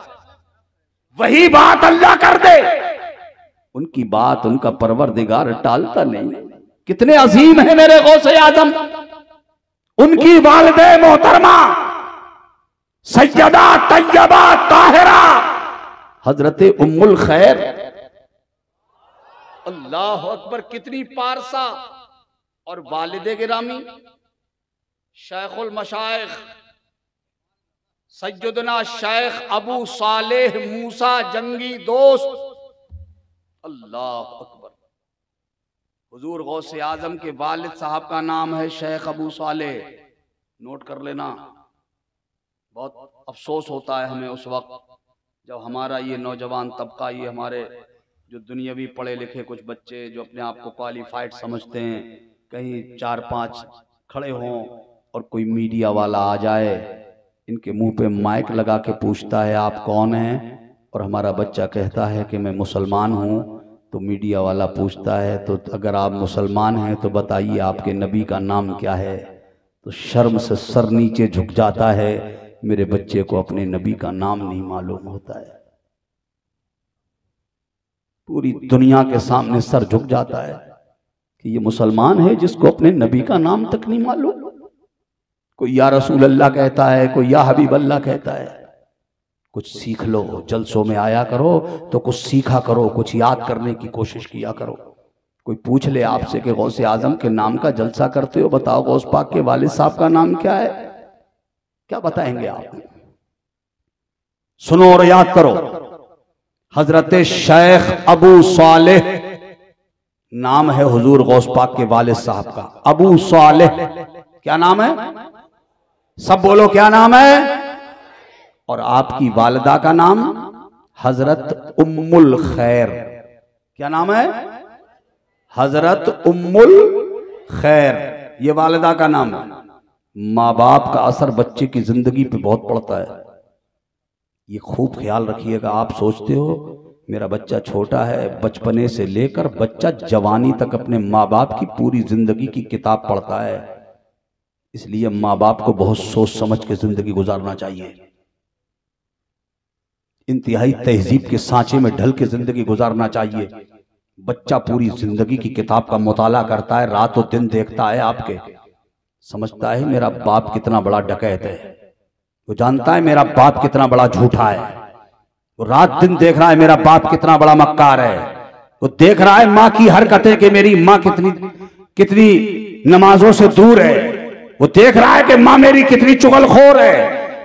A: वही बात अल्लाह कर दे। उनकी बात उनका परवरदिगार टालता नहीं। कितने अजीम है मेरे गौसे आजम। उनकी वालिदे मोहतरमा सैयदा तैयबा ताहिरा हजरत उम्मुल खैर, अल्लाह अकबर, कितनी पारसा और वालिदे गिरामी शेखुल मशाइख सैयदना शेख अबू सालेह मूसा जंगी दोस्त, अल्लाह अकबर। हुजूर गौसे आजम के वालिद साहब का नाम है शेख अबू सालेह, नोट कर लेना। बहुत अफसोस होता है हमें उस वक्त जब हमारा ये नौजवान तबका, ये हमारे जो दुनियावी पढ़े लिखे कुछ बच्चे जो अपने आप को क्वालिफाइड समझते हैं, कहीं 4-5 खड़े हों और कोई मीडिया वाला आ जाए, इनके मुंह पे माइक लगा के पूछता है आप कौन हैं, और हमारा बच्चा कहता है कि मैं मुसलमान हूँ, तो मीडिया वाला पूछता है तो अगर आप मुसलमान हैं तो बताइए आपके नबी का नाम क्या है। तो शर्म से सर नीचे झुक जाता है। मेरे बच्चे को अपने नबी का नाम नहीं मालूम होता है। पूरी दुनिया के सामने सर झुक जाता है कि ये मुसलमान है जिसको अपने नबी का नाम तक नहीं मालूम। कोई या रसूल अल्लाह कहता है, कोई या हबीब अल्लाह कहता है। कुछ सीख लो, जलसों में आया करो तो कुछ सीखा करो, कुछ याद करने की कोशिश किया करो। कोई पूछ ले आपसे कि गौसे आजम के नाम का जलसा करते हो, बताओ गौस पाक के वालिद साहब का नाम क्या है, क्या बताएंगे आप? सुनो और याद करो, हजरत शेख अबू सालेह नाम है हुजूर गौस पाक के वालिद साहब का। अबू सालेह क्या नाम है? सब बोलो क्या नाम है? और आपकी वालिदा का नाम हजरत उम्मुल खैर। क्या नाम है? हजरत उम्मुल खैर, ये वालिदा का नाम है। माँ बाप का असर बच्चे की जिंदगी पे बहुत पड़ता है, ये खूब ख्याल रखिएगा। आप सोचते हो मेरा बच्चा छोटा है, बचपने से लेकर बच्चा जवानी तक अपने माँ बाप की पूरी जिंदगी की किताब पढ़ता है। इसलिए माँ बाप को बहुत सोच समझ के जिंदगी गुजारना चाहिए, इंतहाई तहजीब के सांचे में ढल के जिंदगी गुजारना चाहिए। बच्चा पूरी जिंदगी की किताब का मुताला करता है, रात और दिन देखता है आपके। समझता है मेरा बाप कितना बड़ा डकैत है, वो जानता है मेरा बाप कितना बड़ा झूठा है, वो रात दिन देख रहा है मेरा बाप कितना बड़ा मक्कार है, वो देख रहा है माँ की हरकतें कि मेरी माँ कितनी नमाजों से दूर है, वो देख रहा है कि माँ मेरी कितनी चुगलखोर है,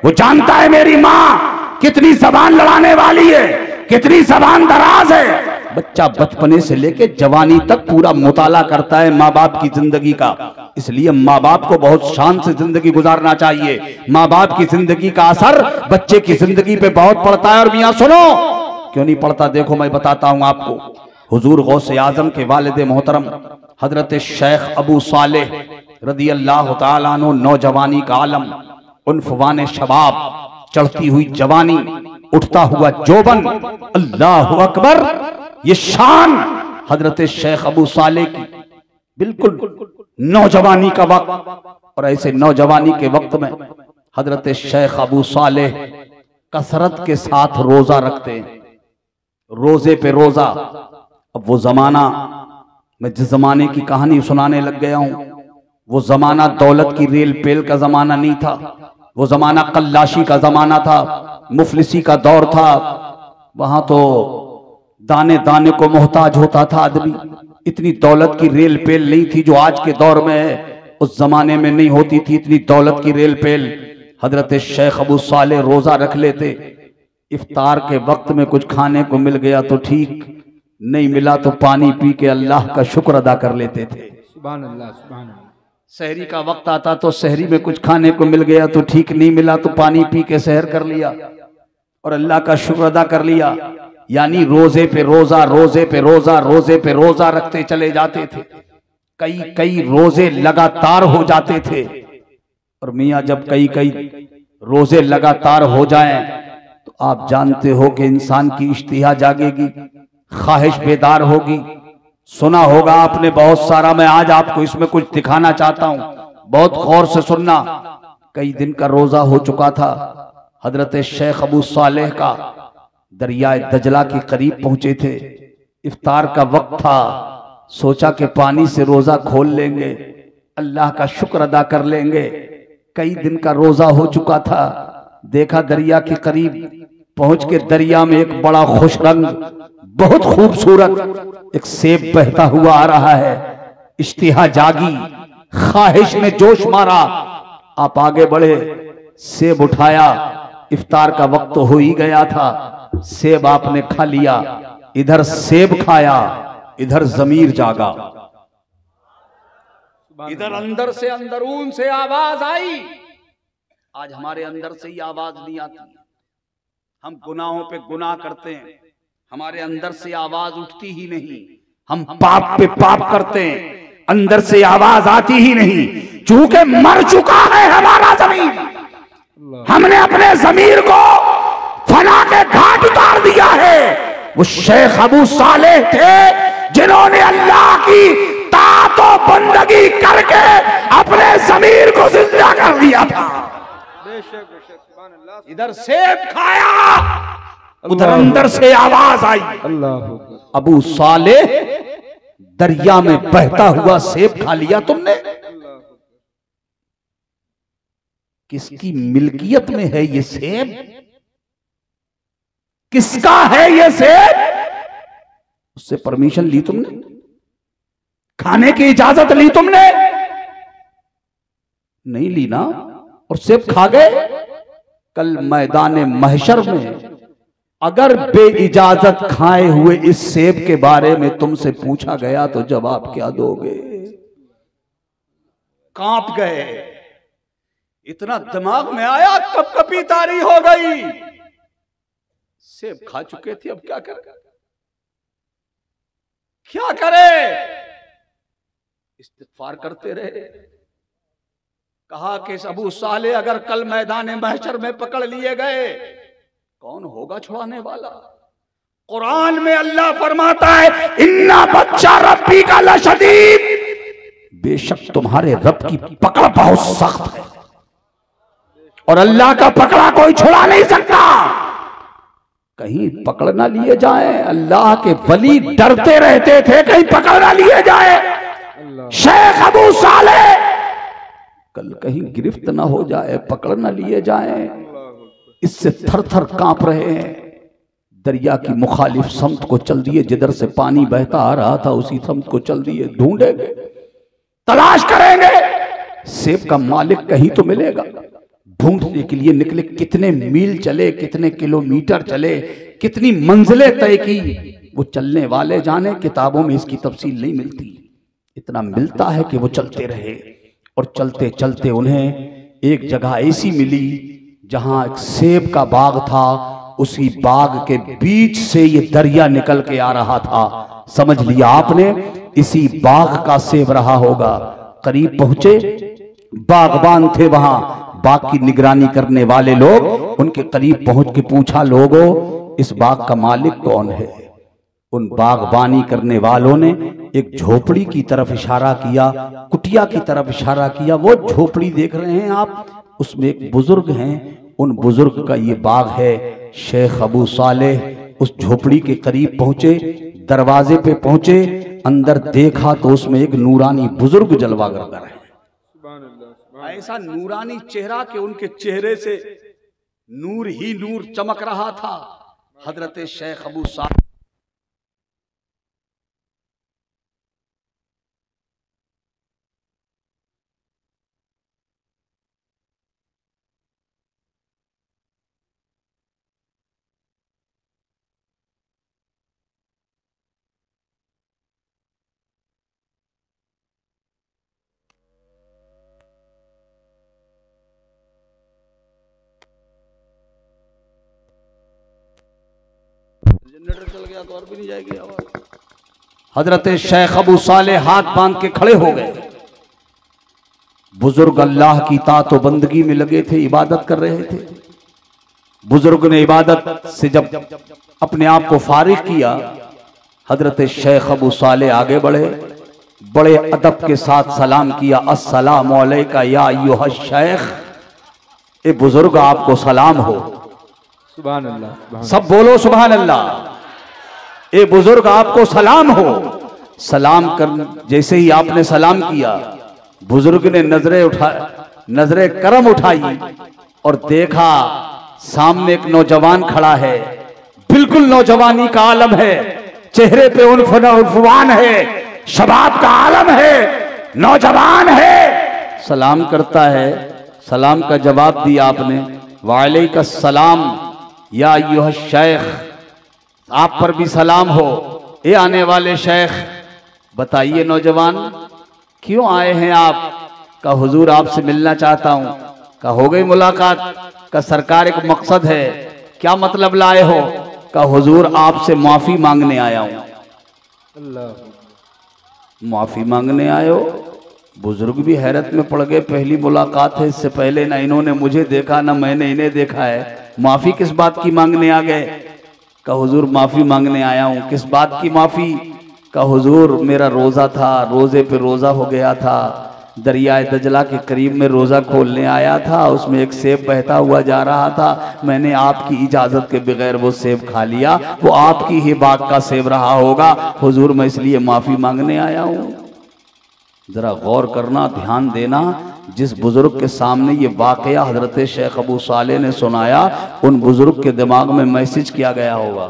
A: वो जानता है मेरी माँ कितनी जबान लड़ाने वाली है, कितनी जबान दराज है। बच्चा बचपने से लेके जवानी तक पूरा मुताला करता है माँ बाप की जिंदगी का, इसलिए माँ बाप को बहुत शान से जिंदगी गुजारना चाहिए। माँ बाप की जिंदगी का असर बच्चे की जिंदगी पे बहुत पड़ता है। और मियाँ सुनो, क्यों नहीं पड़ता देखो मैं बताता हूँ आपको। हुजूर गौसे आजम के वालिद मोहतरम हजरत शेख अबू सालेह रदी अल्लाह तआला अन्हु, नौजवानी का आलम, उन्फवान शबाब, चढ़ती हुई जवानी, उठता हुआ जोबन, अल्लाह अकबर, ये शान हजरत शेख अबू सालेह की, बिल्कुल नौजवानी का वक्त। और ऐसे नौजवानी के वक्त में हजरत शेख अबू सालेह कसरत के साथ रोजा रखते हैं, रोजे पे रोजा। अब वो जमाना, मैं जिस जमाने की कहानी सुनाने लग गया हूं, वो जमाना दौलत की रेल पेल का जमाना नहीं था, वो जमाना कल्लाशी का जमाना था, मुफलिसी का दौर था। वहां तो दाने दाने को मोहताज होता था आदमी। इतनी दौलत की रेल पेल नहीं थी जो आज के दौर में है, उस जमाने में नहीं होती थी इतनी दौलत की रेल पेल। हजरत शेख अबू सालेह रोजा रख लेते, इफ्तार के वक्त में कुछ खाने को मिल गया तो ठीक, नहीं मिला तो पानी पी के अल्लाह का शुक्र अदा कर लेते थे।
B: सुभान अल्लाह, सुभान अल्लाह।
A: सहरी का वक्त आता तो सहरी में कुछ खाने को मिल गया तो ठीक, नहीं मिला तो पानी पी के सहर कर लिया और अल्लाह का शुक्र अदा कर लिया। यानी रोजे पे रोजा, रोजे पे रोजा, रोजे पे रोजा रखते चले जाते थे। कई कई रोजे लगातार हो जाते थे। और मियाँ जब कई कई रोजे लगातार हो जाएं तो आप जानते हो कि इंसान की इश्तिहा जागेगी, ख्वाहिश बेदार होगी। सुना होगा आपने बहुत सारा, मैं आज आपको इसमें कुछ दिखाना चाहता हूं, बहुत गौर से सुनना। कई दिन का रोजा हो चुका था, हजरत शेख अबू सालेह का दरियाए दजला के करीब पहुंचे थे, इफ्तार का वक्त था, सोचा कि पानी से रोजा खोल लेंगे, अल्लाह का शुक्र अदा कर लेंगे। कई दिन का रोजा हो चुका था, देखा दरिया के करीब पहुंच के दरिया में एक बड़ा खुश रंग, बहुत खूबसूरत एक सेब बहता हुआ आ रहा है। इश्तिहा जागी, ख्वाहिश ने जोश मारा, आप आगे बढ़े, सेब उठाया। इफ्तार का वक्त तो हो ही गया था, सेब आपने खा लिया। इधर सेब खाया, इधर जमीर जागा, इधर अंदर से अंदरून से आवाज आई। आज हमारे अंदर से ही आवाज नहीं आती, हम गुनाहों पे गुनाह करते हैं, हमारे अंदर से आवाज उठती ही नहीं। हम पाप पे पाप करते हैं, अंदर से आवाज आती ही नहीं। चूंकि मर चुका है हमारा जमीर, हमने अपने जमीर को फना के घाट उतार दिया है। वो शेख अबू सालेह थे जिन्होंने अल्लाह की तातो बंदगी करके अपने जमीर को जिंदा कर दिया था। इधर सेब खाया, उधर अंदर से आवाज आई, अल्लाह। अबू सालेह, दरिया में बहता हुआ सेब खा लिया तुमने, किसकी मिल्कियत में है ये सेब, किसका है ये सेब? उससे परमिशन ली तुमने, खाने की इजाजत ली तुमने? नहीं ली ना, और सेब खा गए। कल मैदान महशर में अगर बेइजाजत खाए हुए इस सेब के बारे में तुमसे पूछा गया तो जवाब क्या दोगे? कांप गए, इतना दिमाग में आया, कपकपी तारी हो गई। सेब खा चुके थे, अब क्या करें, क्या करे? इस्तिग़फ़ार करते रहे। कहा कि अबू सालेह अगर कल मैदान महशर में पकड़ लिए गए, कौन होगा छुड़ाने वाला? कुरान में अल्लाह फरमाता है, इन्ना बच्चा रब्बी का लशदीद, बेशक तुम्हारे रब की पकड़ बहुत सख्त है और अल्लाह का पकड़ा कोई छुड़ा नहीं सकता। कहीं पकड़ ना लिए जाए, अल्लाह के वली डरते रहते थे कहीं पकड़ ना लिए जाए। शेख अबू सालेह कल कहीं गिरफ्त ना हो जाए, पकड़ ना लिए जाए, इससे थर थर कांप रहे हैं। दरिया की मुखालिफ समत को चल दिए, जिधर से पानी बहता आ रहा था उसी समत को चल दिए। ढूंढेंगे, तलाश करेंगे, सेब का मालिक कहीं तो मिलेगा। ढूंढने के लिए निकले, कितने मील चले, कितने किलोमीटर चले, कितनी मंजिलें तय की, वो चलने वाले जाने। किताबों में इसकी तफसील नहीं मिलती, इतना मिलता है कि वो चलते रहे। और चलते चलते उन्हें एक जगह ऐसी मिली जहां एक सेब का बाग था। उसी बाग के बीच से ये दरिया निकल के आ रहा था। समझ लिया आपने, इसी बाग का सेब रहा होगा। करीब पहुंचे, बागबान थे वहां, बाग की निगरानी करने वाले लोग। उनके करीब पहुंच के पूछा, लोगों इस बाग का मालिक कौन है? उन बागबानी करने वालों ने एक झोपड़ी की तरफ इशारा किया, कुटिया की तरफ इशारा किया। वो झोपड़ी देख रहे हैं आप, उसमें एक बुजुर्ग हैं, उन बुजुर्ग का ये बाग है। शेख अबू सालेह उस झोपड़ी के करीब पहुंचे, दरवाजे पे पहुंचे, अंदर देखा तो उसमें एक नूरानी बुजुर्ग जलवा कर है। ऐसा नूरानी चेहरा कि उनके चेहरे से नूर ही नूर चमक रहा था। हजरत शेख अबू सालेह जनरेटर चल गया तो और भी नहीं जाएगी आवाज। हजरत शेख अबू सालेह हाथ बांध के खड़े हो गए। बुजुर्ग अल्लाह की तात व बंदगी में लगे थे, इबादत कर रहे थे। बुजुर्ग ने इबादत से जब अपने आप को फारिग किया, हजरत शेख अबू सालेह आगे बढ़े, बड़े अदब के साथ सलाम किया। अस्सलामु अलैका या अय्युहा शेख, ए बुजुर्ग आपको सलाम हो।
B: सुभान अल्लाह,
A: सब बोलो सुभान अल्लाह। ए बुजुर्ग आपको सलाम हो। सलाम कर जैसे ही आपने सलाम किया, बुजुर्ग ने नजरें करम उठाई और देखा सामने एक नौजवान खड़ा है। बिल्कुल नौजवानी का आलम है, चेहरे पे उन्फवान है, शबाब का आलम है, नौजवान है। सलाम करता है, सलाम का जवाब दिया आपने, वालेकुम सलाम या अय्युहा शेख, आप पर भी सलाम हो। ए आने वाले शेख, बताइए नौजवान क्यों आए हैं आप? का हुजूर आपसे मिलना चाहता हूं। का हो गई मुलाकात? का सरकार एक मकसद है। क्या मतलब लाए हो? का हुजूर आपसे माफी मांगने आया हूं। अल्लाह, माफी मांगने आए हो? बुजुर्ग भी हैरत में पड़ गए, पहली मुलाकात है, इससे पहले ना इन्होंने मुझे देखा ना मैंने इन्हें देखा है, माफी किस बात की मांगने आ गए? का हुजूर माफी मांगने आया हूं। किस बात की माफी? का हुजूर मेरा रोजा था, रोजे पे रोजा हो गया था, दरियाए दजला के करीब में रोजा खोलने आया था, उसमें एक सेब बहता हुआ जा रहा था, मैंने आपकी इजाजत के बगैर वो सेब खा लिया, वो आपकी ही बाग का सेब रहा होगा, हुजूर मैं इसलिए माफी मांगने आया हूं। जरा गौर करना, ध्यान देना, जिस बुजुर्ग के सामने ये वाकया हजरत शेख अबू सालेह ने सुनाया, उन बुजुर्ग के दिमाग में मैसेज किया गया होगा,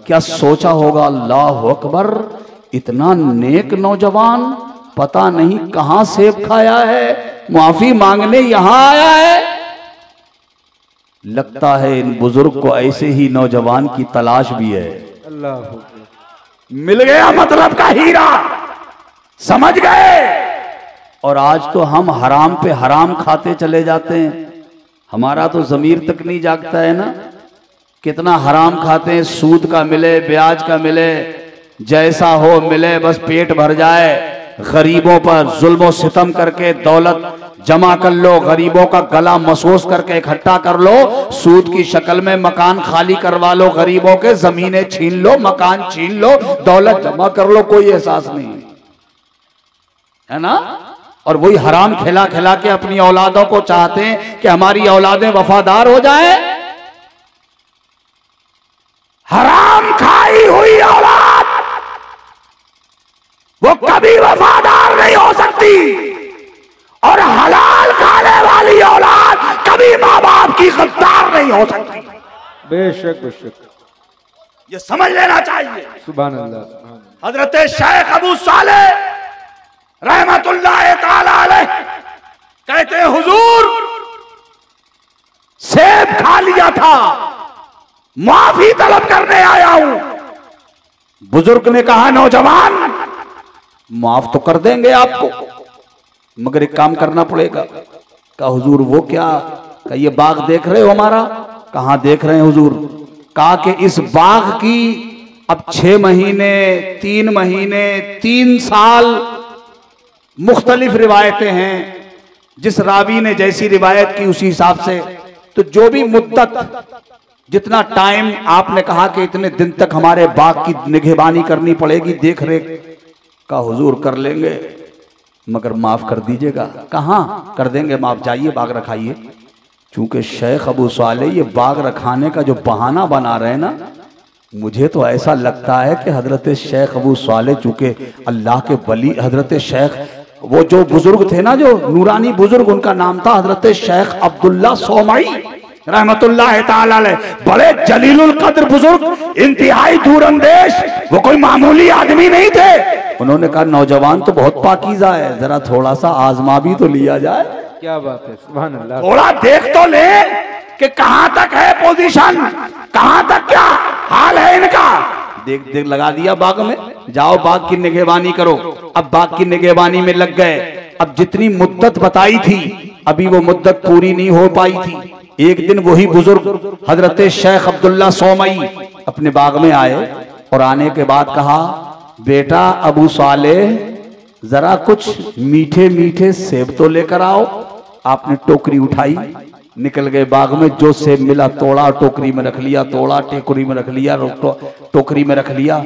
A: क्या सोचा होगा? अल्लाह अकबर, इतना नेक नौजवान पता नहीं कहां सेब खाया है, माफी मांगने यहां आया है। लगता है इन बुजुर्ग को ऐसे ही नौजवान की तलाश भी है।
B: अल्लाह,
A: मिल गया मतलब का हीरा, समझ गए। और आज तो हम हराम पे हराम खाते चले जाते हैं, हमारा तो जमीर तक नहीं जागता है ना। कितना हराम खाते हैं, सूद का मिले, ब्याज का मिले, जैसा हो मिले, बस पेट भर जाए। गरीबों पर जुल्म सितम करके दौलत जमा कर लो, गरीबों का गला मसोस करके इकट्ठा कर लो, सूद की शक्ल में मकान खाली करवा लो, गरीबों के जमीनें छीन लो, मकान छीन लो, दौलत जमा कर लो, कोई एहसास नहीं है ना। और वही हराम खिला खिला के अपनी औलादों को चाहते हैं कि हमारी औलादें वफादार हो जाएं। हराम खाई हुई औलाद वो कभी वफादार नहीं हो सकती। और हलाल खाने वाली औलाद कभी माँ बाप की गद्दार नहीं हो सकती।
B: बेशक बेशक,
A: ये समझ लेना चाहिए।
B: सुभान अल्लाह, सुभान अल्लाह।
A: हजरत शेख अबू सालेह रहमतुल्लाह ताला अलैह कहते हैं, हुजूर सेब खा लिया था, माफी तलब करने आया हूं। बुजुर्ग ने कहा, नौजवान माफ तो कर देंगे आपको, मगर एक काम करना पड़ेगा। कहा हुजूर वो क्या? कहा ये बाग देख रहे हो हमारा? कहां देख रहे हैं हुजूर? कहा कि इस बाग की अब 6 महीने, 3 महीने, 3 साल मुख्तलिफ रिवायतें हैं। जिस रावी ने जैसी रिवायत की उसी हिसाब से, तो जो भी मुद्दत, जितना टाइम आपने कहा कि इतने दिन तक हमारे बाग की निगहबानी करनी पड़ेगी, देख रेख, का हुजूर कर लेंगे, मगर माफ कर दीजिएगा। कहां कर देंगे माफ, जाइए बाग रखाइए। चूंकि शेख अबू सालेह ये बाग रखाने का जो बहाना बना रहे हैं ना, मुझे तो ऐसा लगता है कि हजरत शेख अबू सालेह, चूंकि अल्लाह के वली हजरत शेख, वो जो बुजुर्ग थे ना, जो नूरानी बुजुर्ग, उनका नाम था हजरत शेख अब्दुल्ला सोमई रहमतुल्लाह ताला अलैह, बड़े जलीलुल कद्र बुजुर्ग, इंतहाई दूरअंदेश, वो कोई मामूली आदमी नहीं थे। उन्होंने कहा नौजवान तो बहुत पाकीज़ा है, जरा थोड़ा सा आजमा भी तो लिया जाए।
B: क्या बात है, सुभान अल्लाह।
A: थोड़ा देख तो ले कि कहां तक है पोजीशन, कहां तक क्या हाल है इनका। देख देख लगा दिया बाग में, जाओ बाग की निगहबानी करो। अब बाग की निगहबानी में लग गए। अब जितनी मुद्दत बताई थी, अभी वो मुद्दत पूरी नहीं हो पाई थी। एक दिन वही बुजुर्ग हजरत शेख अब्दुल्ला सोमई अपने बाग में आए और आने के बाद कहा, बेटा अबू सालेह जरा कुछ मीठे मीठे सेब तो लेकर आओ। आपने टोकरी उठाई, निकल गए बाग में, जो सेब मिला तोड़ा, टोकरी में रख लिया, तोड़ा टोकरी में रख लिया, टोकरी में रख लिया।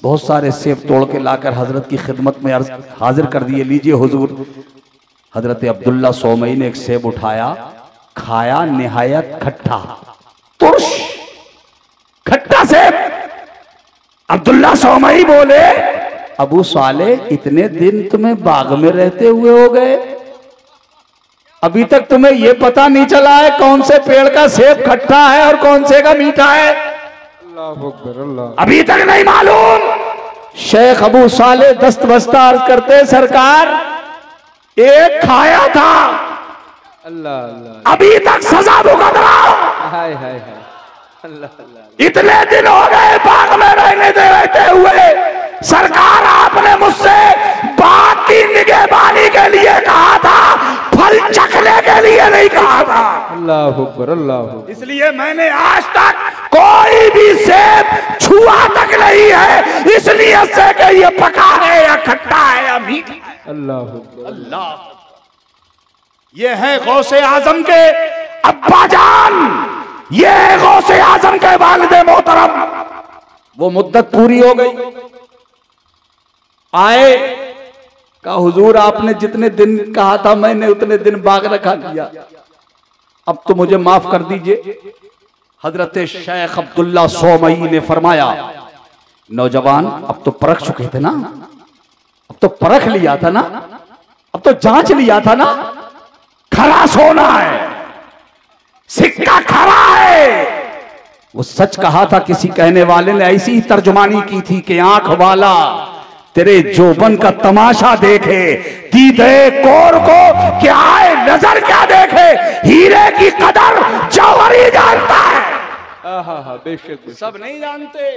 A: बहुत सारे सेब तोड़ के लाकर हजरत की खिदमत में हाजिर कर दिए, लीजिए हुजूर। हजरत अब्दुल्ला सोमई ने एक सेब उठाया, खाया, निहायत खट्टा, तुर्श खट्टा सेब। अब्दुल्ला सोमई बोले, अबू सालेह इतने दिन तुम्हें बाग में रहते हुए हो गए, अभी तक तुम्हें यह पता नहीं चला है कौन से पेड़ का सेब खट्टा है और कौन से का मीठा है?
B: अल्लाह अकबर, अल्लाह।
A: अभी तक नहीं मालूम? शेख अबू सालेह दस्त बस्ता अर्ज करते, सरकार एक खाया था,
B: अल्लाह अल्लाह,
A: अभी तक सजा भुगत रहा हूं।
B: हाय हाय हाय, अल्लाह अल्लाह।
A: इतने दिन हो गए बाग में रहते हुए, सरकार आपने मुझसे बाग की निगहबानी के लिए कहा था, फल चखने के लिए नहीं कहा था।
B: अल्लाह अकबर, अल्लाह अकबर।
A: इसलिए मैंने आज तक कोई भी सेब छुआ तक नहीं है, इसलिए से कि ये पका है या खट्टा है या मीठा।
B: अल्लाह अकबर,
A: अल्लाह, ये है गौसे आजम के अब्बा जान, ये है गौसे आजम के वालिदे मोहतरम। वो मुद्दत पूरी हो गई, आए, कहा हुजूर आपने जितने दिन कहा था मैंने उतने दिन बाग रखा दिया, अब तो मुझे माफ कर दीजिए। हजरत शेख अब्दुल्ला सोमई ने फरमाया, नौजवान अब तो परख चुके थे ना, अब तो परख लिया था ना, अब तो जांच लिया था ना, खरा सोना है, सिक्का खरा है। वो सच कहा था। किसी कहने वाले ने ऐसी ही तर्जुमानी की थी कि आंख वाला तेरे जोबन का तमाशा देखे, दीदे कोर को क्या है नजर क्या देखे, हीरे की कदर जौहरी जानता है।
B: बेशक
A: सब नहीं जानते,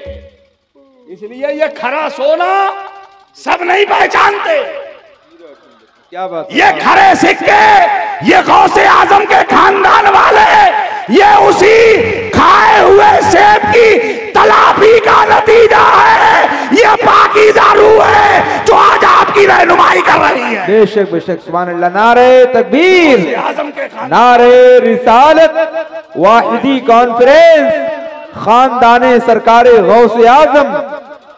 A: इसलिए ये खरा सोना सब नहीं पहचानते।
B: क्या बात,
A: ये खरे सिक्के, ये गौसे आजम के खानदान वाले, ये उसी खाए हुए सेब की तलाफी का नतीजा है। ये पाकीज़ा रूह है जो आज आपकी रहनुमाई कर रही है।
B: बेशक बेशक, सुभान अल्लाह। नारे तकबीर,
A: आजम के
B: नारे रिसालत, वाहिदी कॉन्फ्रेंस, खानदाने सरकारे गौसे आजम,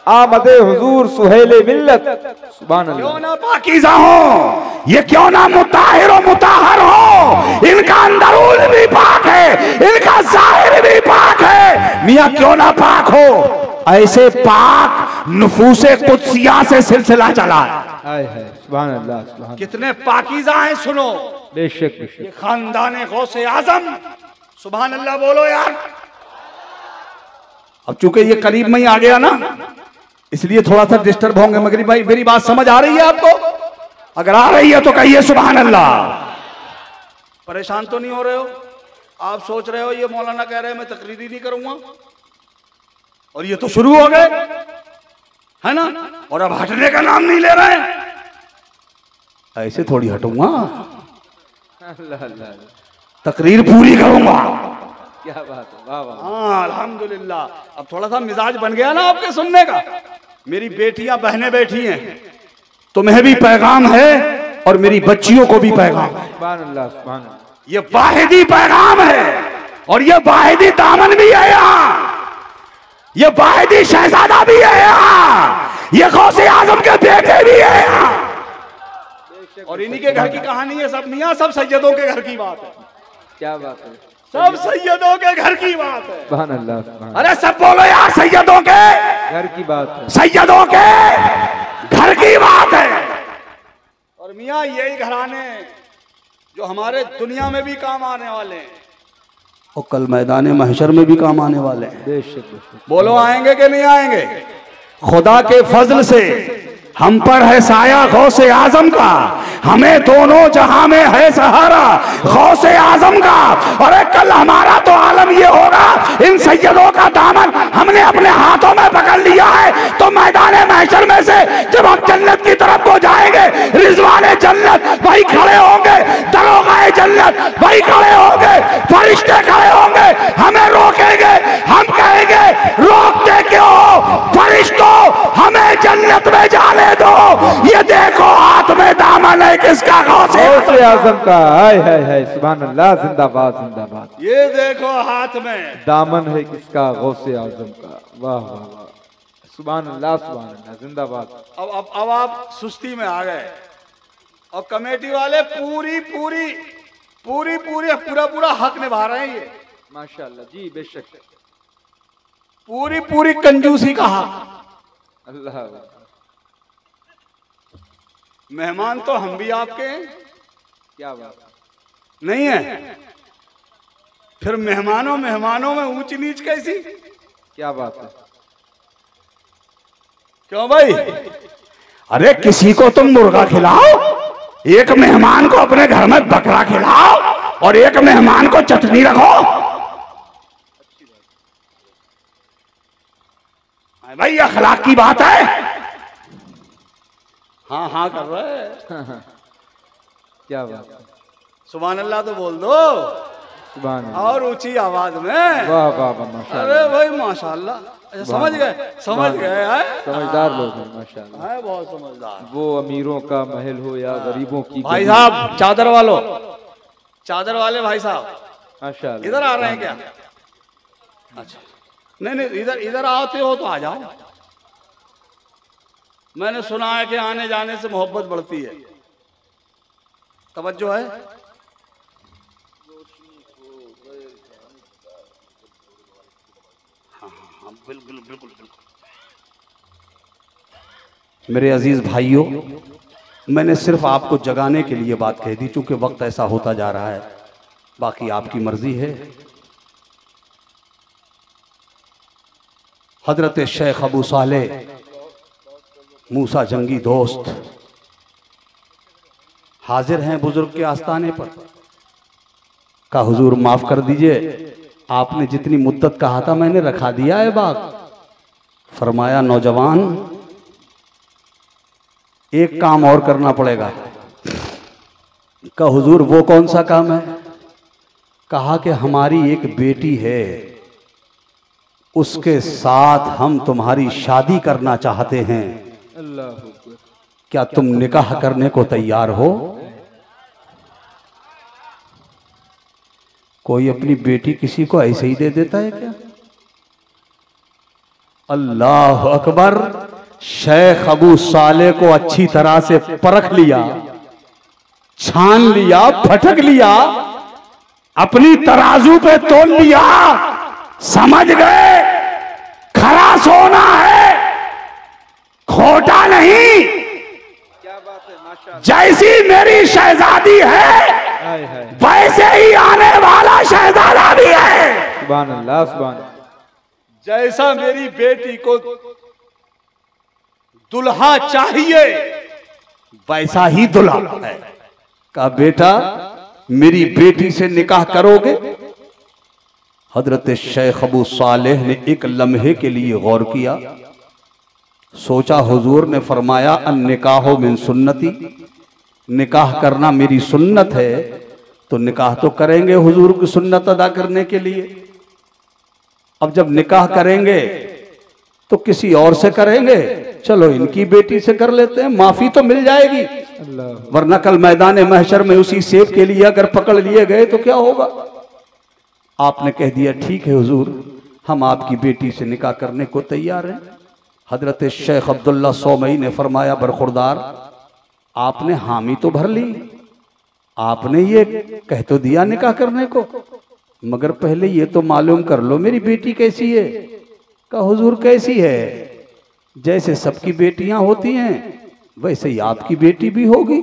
B: आमदे हुजूर सुहेले मिल्लत। सुभान अल्लाह।
A: क्यों ना पाकीज़ा हो, ये क्यों ना मुताहिर और मुताहर हो, इनका अंदरून भी पाक है, इनका जाहिर भी पाक है। मियां क्यों ना पाक हो, ऐसे पाक नुफूसे कुदसिया से सिलसिला चला है।
B: हाय हाय सुभान अल्लाह सुभान
A: कितने पाकीज़ा हैं सुनो।
B: बेशक
A: ये
B: बेशक
A: खानदान गौसे आजम, सुभान अल्लाह बोलो यार। अब चूंकि ये करीब में ही आ गया ना, इसलिए थोड़ा सा डिस्टर्ब होंगे। मगर भाई मेरी बात समझ आ रही है आपको? अगर आ रही है तो कहिए सुभान अल्लाह। परेशान तो नहीं हो रहे हो? आप सोच रहे हो ये मौलाना कह रहे हैं मैं तकरीरी नहीं करूंगा, और ये तो शुरू हो गए है ना, और अब हटने का नाम नहीं ले रहे हैं। ऐसे थोड़ी हटूंगा,
B: अल्लाह अल्लाह
A: तकरीर पूरी करूंगा।
B: क्या बात है, वाह वाह।
A: हाँ अल्हम्दुलिल्लाह। अब थोड़ा सा मिजाज बन गया ना आपके सुनने का। मेरी बेटियां बहनें बैठी हैं, तुम्हें भी पैगाम है और मेरी बच्चियों को भी पैगाम है।
B: सुभान अल्लाह सुभान अल्लाह।
A: ये वाहिदी पैगाम है और ये वाहिदी दामन भी है यहाँ, ये वाहिदी शहजादा भी है यहाँ, ये गौसे आजम के बेटे भी है यहाँ। और इन्हीं के घर की कहानी है सब मियाँ, सब सैयदों के घर की बात है।
B: क्या बात है,
A: सब सैयदों के घर की बात है।
B: सुभान अल्लाह सुभान।
A: अरे सब बोलो यार, सैयदों के
B: घर की बात है,
A: सैयदों के घर की बात है। और मियाँ यही घराने जो हमारे दुनिया में भी काम आने वाले हैं और कल मैदान महशर में भी काम आने वाले हैं।
B: बेशक बेशक।
A: बोलो आएंगे कि नहीं आएंगे? खुदा के फजल से हम पर है साया गौसे आजम का, हमें दोनों जहां में है सहारा गौसे आजम का। और कल हमारा तो आलम ये होगा, इन सैयदों का दामन हमने अपने हाथों में पकड़ लिया है तो मैदान महशर में से जब हम जन्नत की तरफ को जाएंगे, रिजवाने जन्नत वही खड़े होंगे, दरोगाए जन्नत वही खड़े होंगे, फरिश्ते खड़े होंगे, हमें रोकेंगे। हम कहेंगे रोकते क्यों हो फरिश्तों, हमें जन्नत में जाने दो। ये देखो हाथ में दामन है किसका? गौसे
B: आजम का। हाय हाय हाय सुभान अल्लाह, जिंदाबाद जिंदाबाद।
A: ये देखो हाथ में
B: दामन है किसका? गौसे आजम का। वाह वाह वाह, सुभान अल्लाह सुभान अल्लाह, जिंदाबाद।
A: अब आप सुस्ती में आ गए और कमेटी वाले पूरी पूरी पूरी पूरी पूरा पूरा हक निभा रहे हैं। ये
B: माशाल्लाह जी, बेशक
A: पूरी पूरी कंजूसी का हक।
B: अल्लाह।
A: मेहमान तो हम भी आपके हैं,
B: क्या बात
A: नहीं है? फिर मेहमानों में ऊंच नीच कैसी?
B: क्या बात है,
A: क्यों भाई? अरे किसी को तुम मुर्गा खिलाओ, एक मेहमान को अपने घर में बकरा खिलाओ और एक मेहमान को चटनी रखो। भाई अखलाक की बात है। हाँ हाँ कर रहे हैं।
B: क्या बात है,
A: सुभान अल्लाह तो बोल दो,
B: सुभान अल्लाह।
A: और ऊंची आवाज में।
B: वाह वाह वाह, माशाल्लाह।
A: अरे भाई माशाल्लाह। अच्छा, समझ गए
B: समझदार लोग हैं माशाल्लाह।
A: है, बहुत समझदार।
B: वो अमीरों का महल हो या गरीबों की।
A: भाई साहब चादर वालों, चादर वाले भाई साहब
B: माशाल्लाह,
A: इधर आ रहे हैं क्या? अच्छा नहीं इधर आते हो तो आ जाओ। मैंने सुना है कि आने जाने से मोहब्बत बढ़ती है। तवज्जो है? हाँ बिल्कुल बिल्कुल बिल्कुल। मेरे अजीज भाइयों, मैंने सिर्फ आपको जगाने के लिए बात कह दी, चूंकि वक्त ऐसा होता जा रहा है। बाकी आपकी मर्जी है। हजरत शेख अबू सालेह मूसा जंगी दोस्त हाजिर हैं बुजुर्ग के आस्थाने पर। का हुजूर माफ कर दीजिए, आपने जितनी मुद्दत कहा था मैंने रखा दिया है बात। फरमाया नौजवान एक काम और करना पड़ेगा। का हुजूर वो कौन सा काम है? कहा कि हमारी एक बेटी है, उसके साथ हम तुम्हारी शादी करना चाहते हैं।
B: अल्लाह,
A: क्या तुम निकाह करने को तैयार हो? कोई अपनी बेटी किसी को ऐसे ही दे देता है क्या? अल्लाह अकबर। शेख अबू साले को अच्छी तरह से परख लिया, छान लिया, फटक लिया, अपनी तराजू पे तोल लिया, समझ गए खरा सोना है, खोटा नहीं।
B: क्या
A: जैसी मेरी शहजादी है वैसे ही आने वाला शहजादा भी है।
B: सुभान अल्लाह, सुभान।
C: जैसा मेरी बेटी को दुल्हा चाहिए
A: वैसा ही दुल्हा है। कहा बेटा मेरी बेटी से निकाह करोगे? हजरत शेख अबू सालेह ने एक लम्हे के लिए गौर किया, सोचा हुजूर ने फरमाया अन निकाहो मिन सुन्नती, निकाह करना मेरी सुन्नत है तो निकाह तो करेंगे हुजूर की सुन्नत अदा करने के लिए। अब जब निकाह करेंगे तो किसी और से करेंगे, चलो इनकी बेटी से कर लेते हैं, माफी तो मिल जाएगी, वरना कल मैदान महशर में उसी सेब के लिए अगर पकड़ लिए गए तो क्या होगा। आपने कह दिया ठीक है हुजूर, हम आपकी बेटी से निकाह करने को तैयार हैं। हजरत शेख अब्दुल्ला सौमई ने फरमाया बरखुरदार, आपने हामी तो भर ली, आपने ये कह तो दिया निकाह करने को, मगर पहले ये तो मालूम कर लो मेरी बेटी कैसी है। कहा हुजूर कैसी है? जैसे सबकी बेटियां होती हैं वैसे ही आपकी बेटी भी होगी।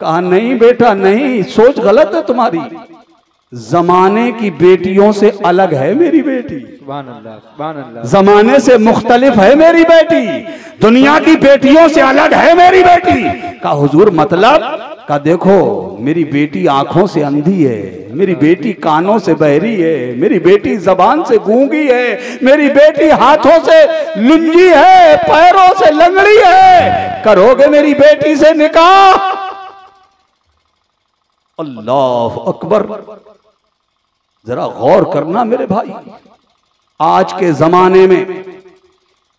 A: कहा नहीं बेटा नहीं, सोच गलत है तुम्हारी, जमाने की बेटियों से अलग है मेरी बेटी,
B: सुभान अल्लाह, सुभान अल्लाह।
A: जमाने से मुख्तलिफ है मेरी बेटी, दुनिया की बेटियों से अलग है मेरी बेटी। कहा हुजूर मतलब? का देखो मेरी बेटी आंखों से अंधी है, मेरी बेटी कानों से बहरी है, मेरी बेटी जबान से गूंगी है, मेरी बेटी हाथों से लुंजी है, पैरों से लंगड़ी है, करोगे मेरी बेटी से निकाह? अल्लाह अकबर। जरा गौर करना मेरे भाई, आज के जमाने में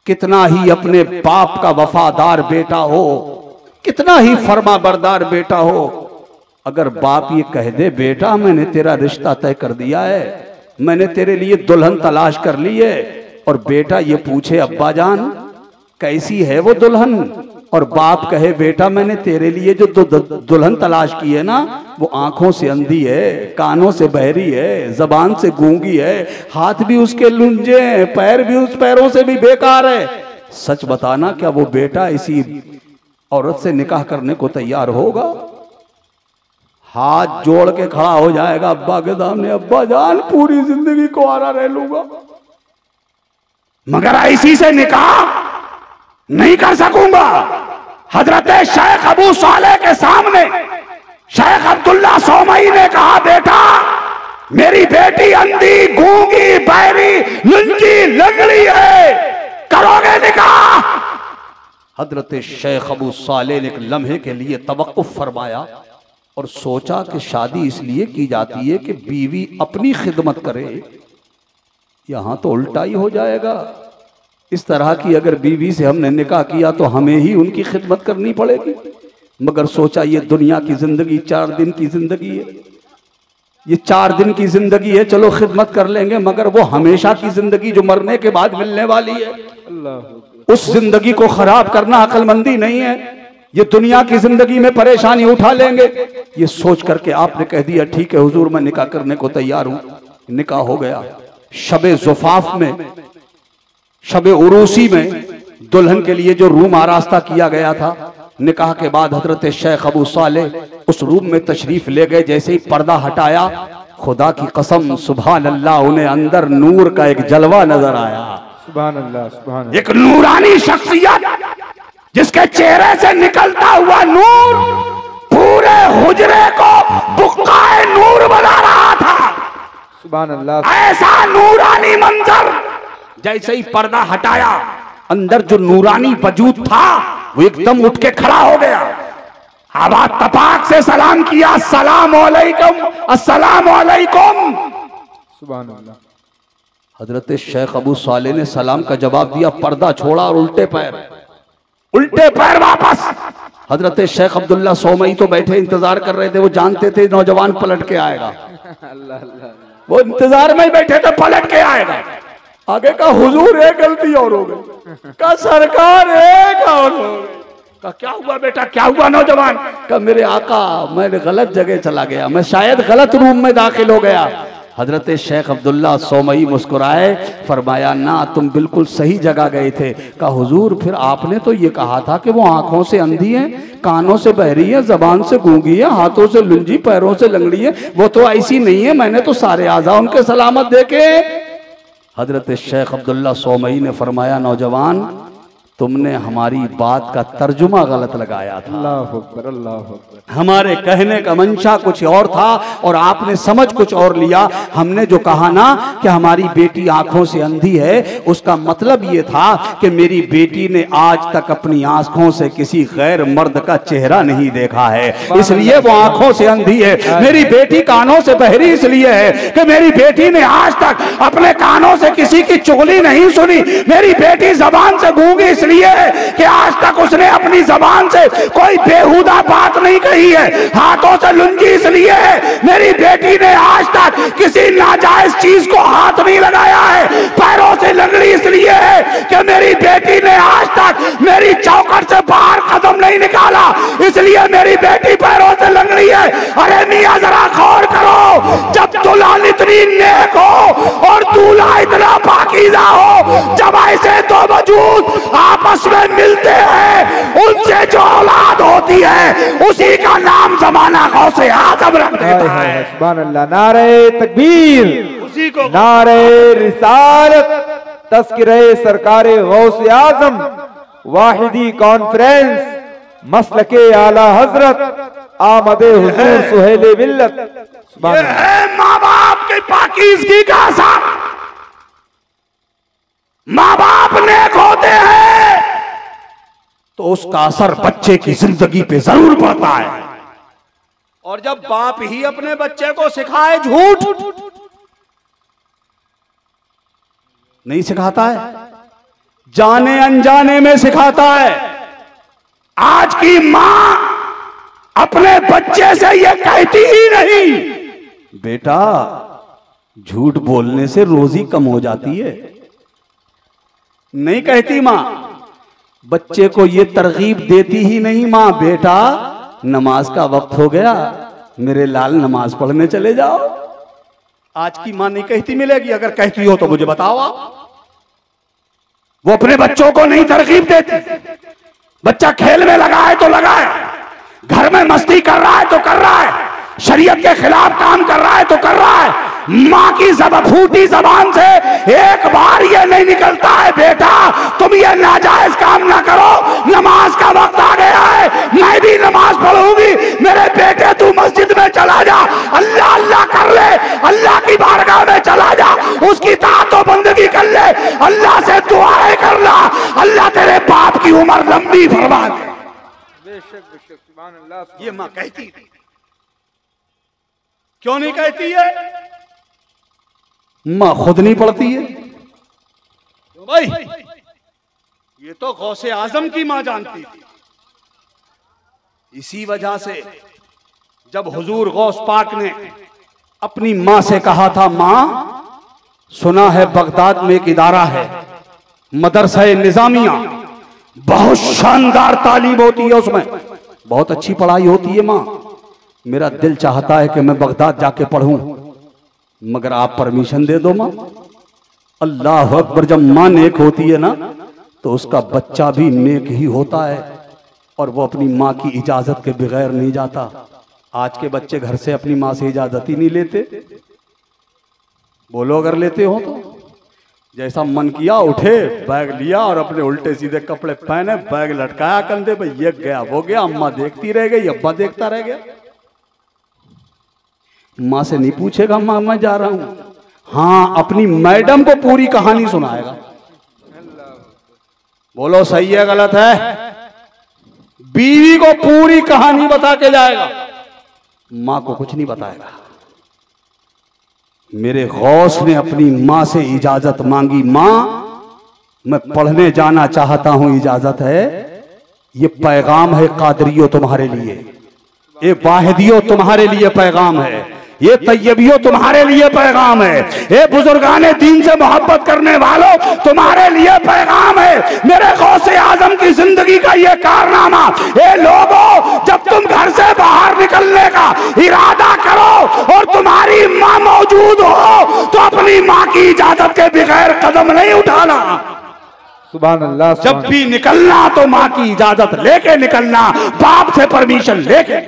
A: कितना ही अपने बाप का वफादार बेटा हो, कितना ही फर्मा बरदार बेटा हो, अगर बाप ये कह दे बेटा मैंने तेरा रिश्ता तय कर दिया है, मैंने तेरे लिए दुल्हन तलाश कर ली है, और बेटा ये पूछे अब्बा जान कैसी है वो दुल्हन, और बाप कहे बेटा मैंने तेरे लिए जो दुल्हन तलाश की है ना वो आंखों से अंधी है, कानों से बहरी है, जबान से गूंगी है, हाथ भी उसके लुंजे हैं, पैर भी उस पैरों से भी बेकार है, सच बताना क्या वो बेटा इसी औरत से निकाह करने को तैयार होगा? हाथ जोड़ के खड़ा हो जाएगा अब्बा के सामने, अब्बा जान पूरी जिंदगी कुंवारा रह लूंगा मगर ऐसी से निकाह नहीं कर सकूंगा। हजरत शेख अबू सालेह के सामने शेख अब्दुल्ला सौमई ने कहा बेटा मेरी बेटी अंधी गूंगी बहरी लुंजी लंगड़ी है, करोगे निकाह? हजरत शेख अबू सालेह ने एक लम्हे के लिए तवक्कुफ फरमाया और सोचा कि शादी इसलिए की जाती है कि बीवी अपनी खिदमत करे, यहां तो उल्टा ही हो जाएगा। इस तरह की अगर बीवी से हमने निकाह किया तो हमें ही उनकी खिदमत करनी पड़ेगी। मगर सोचा ये दुनिया की जिंदगी 4 दिन की जिंदगी है, ये 4 दिन की जिंदगी है, चलो खिदमत कर लेंगे, मगर वो हमेशा की जिंदगी जो मरने के बाद मिलने वाली है, उस जिंदगी को खराब करना अक्लमंदी नहीं है। ये दुनिया की जिंदगी में परेशानी उठा लेंगे। ये सोच करके आपने कह दिया ठीक है हुजूर मैं निकाह करने को तैयार हूं। निकाह हो गया। शबे ज़ुफ़ाफ में, शबे उरूसी में दुल्हन के लिए जो रूम आरास्ता किया गया था, निकाह के बाद हजरत शेख अबू सालेह उस रूम में तशरीफ ले गए। जैसे ही पर्दा हटाया, खुदा की कसम सुभान अल्लाह, उन्हें अंदर नूर का एक जलवा नजर आया।
B: सुभान अल्लाह, सुभान अल्लाह।
A: एक नूरानी शख्सियत जिसके चेहरे से निकलता हुआ नूर पूरे हुजरे को बुक्काए नूर बना रहा था।
B: सुभान अल्लाह।
A: ऐसा नूरानी मंजर, जैसे ही पर्दा हटाया अंदर जो नूरानी वजूद था वो एकदम उठ के खड़ा हो गया। आवाज तपाक से सलाम किया, अस्सलाम वालेकुम, अस्सलाम वालेकुम।
B: सुभान अल्लाह।
A: हजरत शेख अबू सालेह ने सलाम का जवाब दिया, पर्दा छोड़ा और उल्टे पैर वापस। हजरत शेख अब्दुल्ला सौमई तो बैठे इंतजार कर रहे थे, वो जानते थे नौजवान पलट के आएगा।
B: अल्लाह अल्लाह।
A: वो इंतजार में बैठे थे, पलट के आएगा। आगे का हुजूर एक गलती और हो गई, का सरकार एक और हो गई। का क्या हुआ बेटा, क्या हुआ नौजवान? का मेरे आका मैं गलत जगह चला गया, मैं शायद गलत रूम में दाखिल हो गया। हजरत शेख अब्दुल्ला सोमई मुस्कुराए, फरमाया ना तुम बिल्कुल सही जगह गए थे। कहा हुजूर फिर आपने तो ये कहा था कि वो आंखों से अंधी है, कानों से बहरी है, जबान से गूंगी है, हाथों से लुंजी, पैरों से लंगड़ी है। वो तो ऐसी नहीं है, मैंने तो सारे आज़ा उनके सलामत देखे। हजरत शेख अब्दुल्ला सोमई ने फरमाया नौजवान तुमने हमारी बात का तर्जुमा गलत लगाया था।
B: अल्लाह अकबर, अल्लाह अकबर।
A: हमारे कहने का मंशा कुछ और था और आपने समझ कुछ और लिया। हमने जो कहा ना कि हमारी बेटी आंखों से अंधी है, उसका मतलब ये था कि मेरी बेटी ने आज तक अपनी आंखों से किसी गैर मर्द का चेहरा नहीं देखा है, इसलिए वो आंखों से अंधी है। मेरी बेटी कानों से बहरी इसलिए है कि मेरी बेटी ने आज तक अपने कानों से किसी की चुगली नहीं सुनी। मेरी बेटी जबान से गूंगी इसलिए कि आज तक उसने अपनी जबान से कोई बेहुदा बात नहीं कही है। हाथों से लुंगी इसलिए है मेरी बेटी ने आज तक किसी नाजायज चीज को हाथ नहीं लगाया है। पैरों से लंगड़ी इसलिए है कि मेरी बेटी ने आज तक मेरी चौखट से बाहर कदम नहीं निकाला, इसलिए मेरी बेटी पैरों से लंगड़ी है। अरे मियां जरा गौर करो, जब दुल्हन इतनी नेक हो और दूल्हा इतना पाकीज़ा हो, जब ऐसे दो वजूद आपस में मिलते हैं, उनसे जो औलाद होती है उसी का नाम जमाना गौसे आज़म रख देता है।
B: सुभान अल्लाह। नारे तकबीर,
C: उसी को
B: नारे रिसालत, तज़किरे सरकारे गौसे आज़म, वाहिदी कॉन्फ्रेंस, मसलके आला हजरत, आमदे हुजूर सुहेले मिल्लत। सुभान
C: ये
B: अल्लाह।
C: है माँ बाप की पाकीज़गी का असर। माँ बाप नेक होते हैं
A: तो उसका असर बच्चे की जिंदगी पे जरूर पड़ता है।
C: और जब बाप ही अपने बच्चे को सिखाए झूठ,
A: नहीं सिखाता है, जाने अनजाने में सिखाता है।
C: आज की मां अपने बच्चे से ये कहती ही नहीं
A: बेटा झूठ बोलने से रोजी कम हो जाती है, नहीं कहती मां। बच्चे को ये तरगीब देती ही नहीं मां, बेटा नमाज का वक्त हो गया, मेरे लाल नमाज पढ़ने चले जाओ। आज की मां नहीं कहती मिलेगी, अगर कहती हो तो मुझे बताओ आप।
C: वो अपने बच्चों को नहीं तरगीब देती। बच्चा खेल में लगा है तो लगा है, घर में मस्ती कर रहा है तो कर रहा है, शरीयत के खिलाफ काम कर रहा है तो कर रहा है। माँ की फूटी जबान से एक बार ये नहीं निकलता है बेटा तुम ये नाजायज काम ना करो, नमाज का वक्त आ गया है, मैं भी नमाज पढ़ूंगी, मेरे बेटे तू मस्जिद में चला जा, अल्लाह अल्लाह कर ले, अल्लाह की बारगाह में चला जा, उसकी ताअत और बंदगी कर ले, अल्लाह से दुआएं करना, अल्लाह तेरे बाप की उम्र लंबी फरमा दे।
B: बेशक बेशक, सुभान अल्लाह।
C: ये मां कहती नहीं, क्यों नहीं कहती है?
A: मां खुद नहीं पढ़ती है।
C: भाई ये तो गौसे आजम की मां जानती थी। इसी वजह से जब हुजूर गौस पाक ने
A: अपनी मां से कहा था, मां सुना है बगदाद में एक इदारा है मदरसा निजामिया, बहुत शानदार तालीम होती है, उसमें बहुत अच्छी पढ़ाई होती है। मां मेरा दिल चाहता है कि मैं बगदाद जाके पढ़ूं, मगर आप परमिशन दे दो मां। अल्लाह अकबर। जब मां नेक होती है ना तो उसका बच्चा भी नेक ही होता है, और वो अपनी मां की इजाजत के बगैर नहीं जाता। आज के बच्चे घर से अपनी मां से इजाजत ही नहीं लेते। बोलो अगर लेते हो तो। जैसा मन किया उठे, बैग लिया और अपने उल्टे सीधे कपड़े पहने, बैग लटकाया कंधे पे, ये गया वो गया, अम्मा देखती रह गई, अब्बा देखता रह गया। मां से नहीं पूछेगा मां मैं जा रहा हूं, हाँ अपनी मैडम को पूरी कहानी सुनाएगा। बोलो सही है गलत है? बीवी को पूरी कहानी बता के जाएगा, मां को कुछ नहीं बताएगा। मेरे गौस ने अपनी मां से इजाजत मांगी, मां मैं पढ़ने जाना चाहता हूं, इजाजत है? ये पैगाम है कादरियो तुम्हारे लिए, ये वाहिदियो तुम्हारे लिए पैगाम है
C: ये तैयबियों तुम्हारे लिए पैगाम है। ये बुजुर्गाने दीन से मोहब्बत करने वालों तुम्हारे लिए पैगाम है। मेरे गौसे आजम की जिंदगी का ये कारनामा, ये लोगों जब तुम घर से बाहर निकलने का इरादा करो और तुम्हारी माँ मौजूद हो तो अपनी माँ की इजाजत के बगैर कदम नहीं उठाना।
B: सुभान अल्लाह।
C: जब भी निकलना तो माँ की इजाजत लेके निकलना, बाप से परमिशन लेके।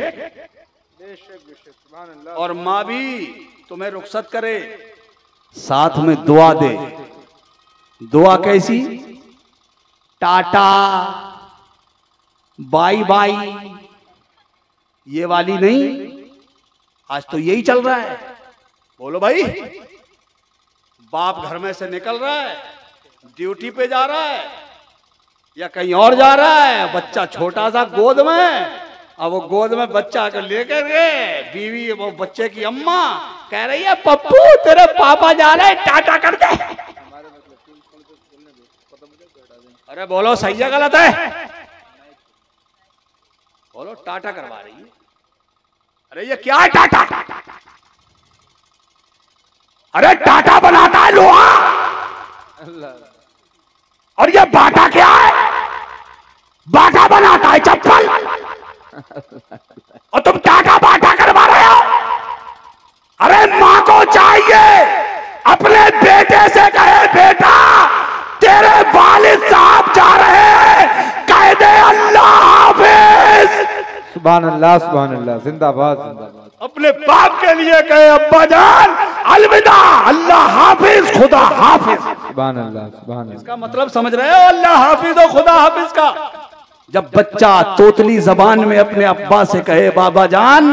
C: और माँ भी तुम्हें रुखसत करे, साथ में दुआ दे। दुआ कैसी? टाटा बाई बाई, ये वाली नहीं। आज तो यही चल रहा है। बोलो भाई, बाप घर में से निकल रहा है, ड्यूटी पे जा रहा है या कहीं और जा रहा है, बच्चा छोटा सा गोद में, अब वो गोद में बच्चा को लेकर गए, बीवी वो बच्चे की अम्मा कह रही है पप्पू तेरे पापा जा रहे हैं, टाटा कर दे। अरे बोलो सही है गलत है? बोलो टाटा करवा रही है। अरे ये क्या है टाटा? अरे टाटा बनाता है लोहा, और ये बाटा क्या है? बाटा बनाता है चप्पल, और तुम टाटा बाटा करवा रहे हो। अरे मां को चाहिए अपने बेटे से कहे बेटा तेरे वालिद साहब जा रहे हैं, कह दे अल्लाह हाफिज।
B: सुभान अल्लाह, सुभान अल्लाह, जिंदाबाद जिंदाबाद।
C: अपने बाप के लिए कहे अब्बा जान अलविदा, अल्लाह हाफिज, खुदा हाफिज।
B: सुभान अल्लाह, सुभान अल्लाह।
C: इसका मतलब समझ रहे हो? अल्लाह हाफिज और खुदा हाफिज का। जब बच्चा तोतली जबान में अपने अब्बा से कहे बाबा जान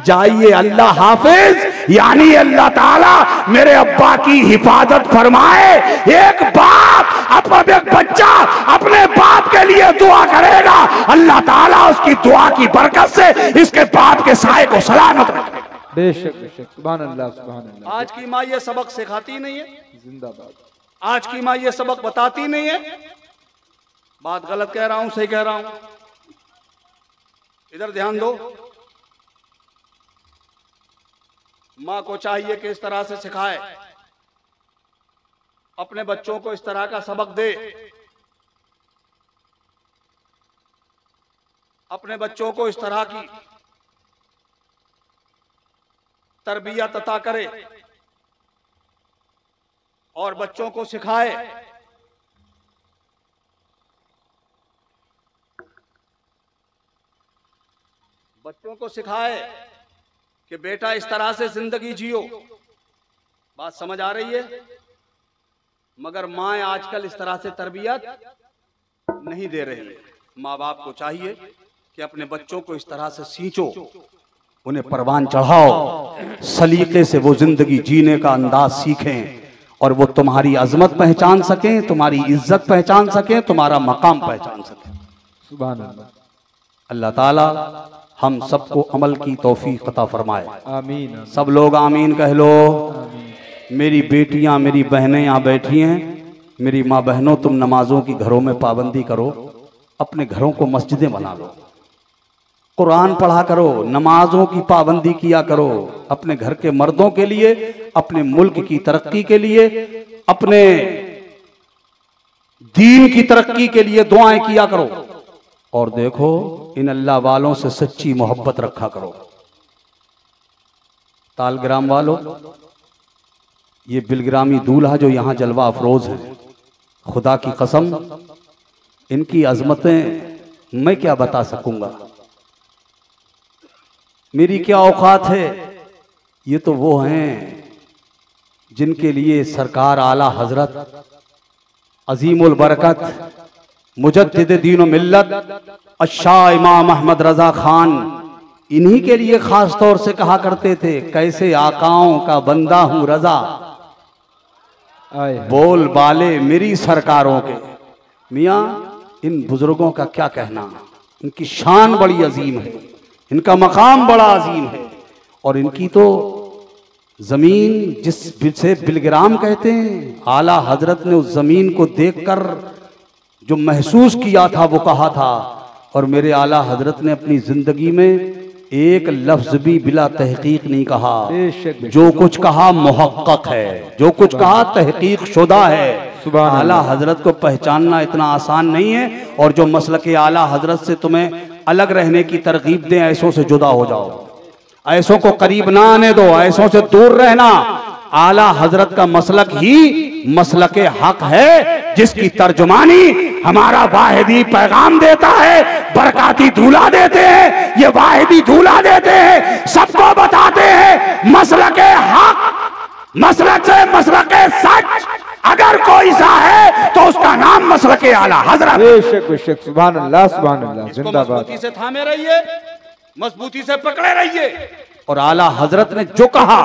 C: जाइए अल्लाह हाफिज, यानी अल्लाह ताला मेरे अब्बा की हिफाजत फरमाए। एक बाप एक बच्चा अपने बाप के लिए दुआ करेगा, अल्लाह ताला उसकी दुआ की बरकत से इसके बाप के साए को सलामत रखे।
B: बेशक बेशक, सुभान अल्लाह, सुभान अल्लाह।
C: आज की माँ ये सबक सिखाती नहीं है,
B: जिंदाबाद।
C: आज की माँ ये सबक बताती नहीं है। बात गलत कह रहा हूं सही कह रहा हूं? इधर ध्यान दो। माँ को चाहिए कि इस तरह से सिखाए, अपने बच्चों को इस तरह का सबक दे, अपने बच्चों को इस तरह की तरबियत अता करे और बच्चों को सिखाए कि बेटा इस तरह से जिंदगी जियो। बात समझ आ रही है? मगर माँ आजकल इस तरह से तरबियत नहीं दे रही है। माँ बाप को चाहिए कि अपने बच्चों को इस तरह से सींचो, उन्हें परवान चढ़ाओ, सलीके से वो जिंदगी जीने का अंदाज सीखें और वो तुम्हारी अजमत पहचान सकें, तुम्हारी इज्जत पहचान सकें, तुम्हारा मकाम पहचान सकें।
B: सुभान अल्लाह।
C: अल्लाह ताला हम सबको अमल की तौफीक अता फरमाए।
B: आमीन।
C: सब लोग आमीन कह लो। मेरी बेटियां, मेरी बहनें यहाँ बैठी हैं। मेरी माँ बहनों, तुम नमाजों की घरों में पाबंदी करो, अपने घरों को मस्जिदें बना लो, कुरान पढ़ा करो, नमाजों की पाबंदी किया करो। अपने घर के मर्दों के लिए, अपने मुल्क की तरक्की के लिए, अपने दीन की तरक्की के लिए दुआएं किया करो। और देखो इन अल्लाह वालों से सच्ची मोहब्बत रखा करो। तालग्राम वालों, ये बिलग्रामी दूल्हा जो यहाँ जलवा अफरोज है, खुदा की कसम इनकी अजमतें मैं क्या बता सकूंगा, मेरी क्या औकात है। ये तो वो हैं जिनके लिए सरकार आला हजरत अजीमुल बरकत मुजद्दिद दीन व मिल्लत शाह इमाम अहमद रजा खान, इन्हीं के लिए खास तौर से कहा करते थे, कैसे आकाओं का बंदा हूं रजा, बोल बाले मेरी सरकारों के। मियाँ इन बुजुर्गों का क्या कहना, इनकी शान बड़ी अजीम है, इनका मकाम बड़ा अजीम है। और इनकी तो जमीन जिसे बिलग्राम कहते हैं, आला हजरत ने उस जमीन को देखकर जो महसूस किया था वो कहा था। और मेरे आला हजरत ने अपनी जिंदगी में
A: एक लफ्ज भी बिला तहकीक नहीं कहा।
B: बेशक बेशक।
A: जो कुछ कहा मुहक्कक है, जो कुछ कहा तहकीक शुदा है।
B: सुभान
A: आला
B: अल्लाह।
A: हजरत को पहचानना इतना आसान नहीं है। और जो मसलक आला हजरत से तुम्हें अलग रहने की तरगीब दें, ऐसों से जुदा हो जाओ, ऐसों को करीब ना आने दो, ऐसों से दूर रहना। आला हजरत का मसलक ही मसलक हक है, जिसकी तर्जुमानी हमारा वाहिदी पैगाम देता है। बरकाती दूल्हा देते हैं, ये वाहिदी दूल्हा देते हैं, सबको बताते हैं मसलक हक, मसलक से मसलक सच अगर कोई सा है तो उसका नाम मसलक आला हजरत।
B: बेशक बेशक। सुभान अल्लाह सुभान अल्लाह। जिंदाबाद।
A: मजबूती से थामे रहिए, मजबूती से पकड़े रहिए। और आला हजरत ने जो कहा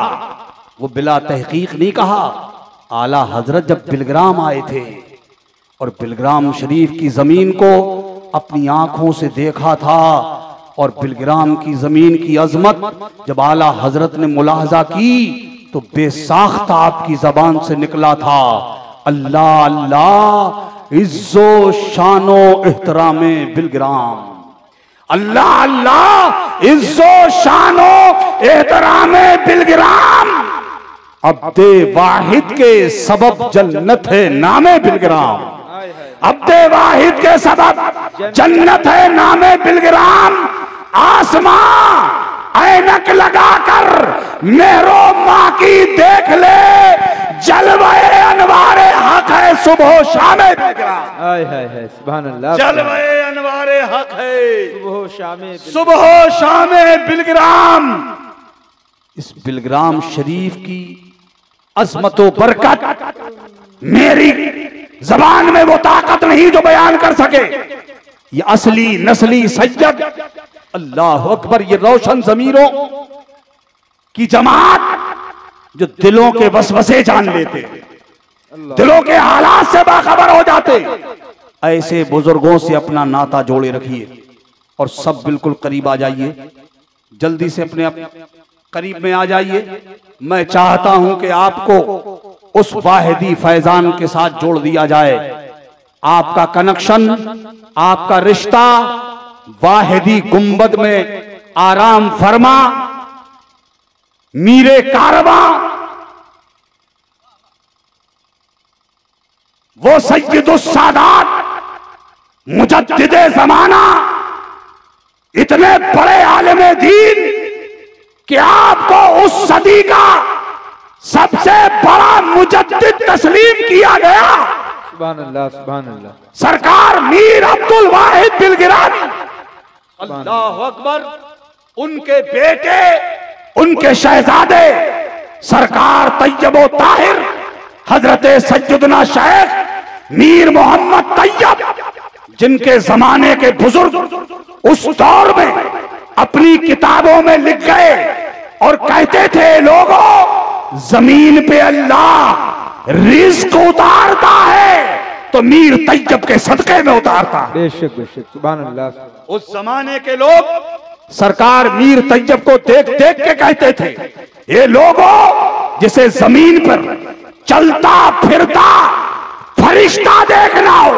A: वो बिला तहकीक नहीं कहा। आला हजरत जब बिलग्राम आए थे और बिलग्राम शरीफ की जमीन को अपनी आंखों से देखा था, और बिलग्राम की जमीन की अजमत जब आला हजरत ने मुलाहजा की तो बेसाख्ता आपकी जबान से निकला था, अल्लाह अल्लाह इज्जो शानो एहतरामे बिलग्राम, अल्लाह अल्लाह इज्जो शानो एहतरामे बिलग्राम। अब्दे वाहिद के सबब जन्नत है नामे बिलग्राम, अब्दे वाहिद के सबब जन्नत है नामे बिलग्राम। आसमां ऐनक लगाकर मेरो माँ की देख ले, जलवाए अनवारे हक है सुबह शामे बिलग्राम।
B: हाय हाय हाय। सुभान अल्लाह।
A: जलवाए अनवारे हक है
B: सुबह शामे
A: सुबह शामे बिलग्राम। इस बिलग्राम शरीफ की अजमत व बरकत मेरी जबान में वो ताकत नहीं जो बयान कर सके। ये असली नस्ली सैयद, अल्लाह अकबर, ये रोशन जमीरों की जमात जो दिलों के वसवसे जान लेते, दिलों के हालात से बाखबर हो जाते, ऐसे बुजुर्गों से अपना नाता जोड़े रखिए। और सब बिल्कुल करीब आ जाइए, जल्दी से अपने करीब में आ जाइए। मैं चाहता हूं कि आपको उस वाहिदी फैजान के साथ जोड़ दिया जाए। आपका कनेक्शन, आपका रिश्ता वाहिदी गुंबद में आराम फरमा मीरे कारवां, वो सय्यदुस सादात मुजद्दिदे जमाना, इतने बड़े आलिम दीन कि आपको उस सदी का सबसे बड़ा मुजद्दिद तस्लीम किया गया।
B: सुभान अल्लाह सुभान अल्लाह।
A: सरकार मीर अब्दुल वाहिद बिलगिरामी, अल्लाह अकबर, उनके बेटे, उनके शहजादे सरकार तैयबो ताहिर हजरत सैयदना शेख मीर मोहम्मद तैयब, जिनके जमाने के बुजुर्ग उस दौर में अपनी किताबों में लिख गए और कहते थे, लोगों जमीन पे अल्लाह रिज्क उतारता है तो मीर तैयब के सदके में उतारता है।
B: बेशक बेशक। सुभान अल्लाह।
A: उस जमाने के लोग सरकार मीर तैयब को देख देख के कहते थे, ये लोगों जिसे जमीन पर चलता फिरता फरिश्ता देखना हो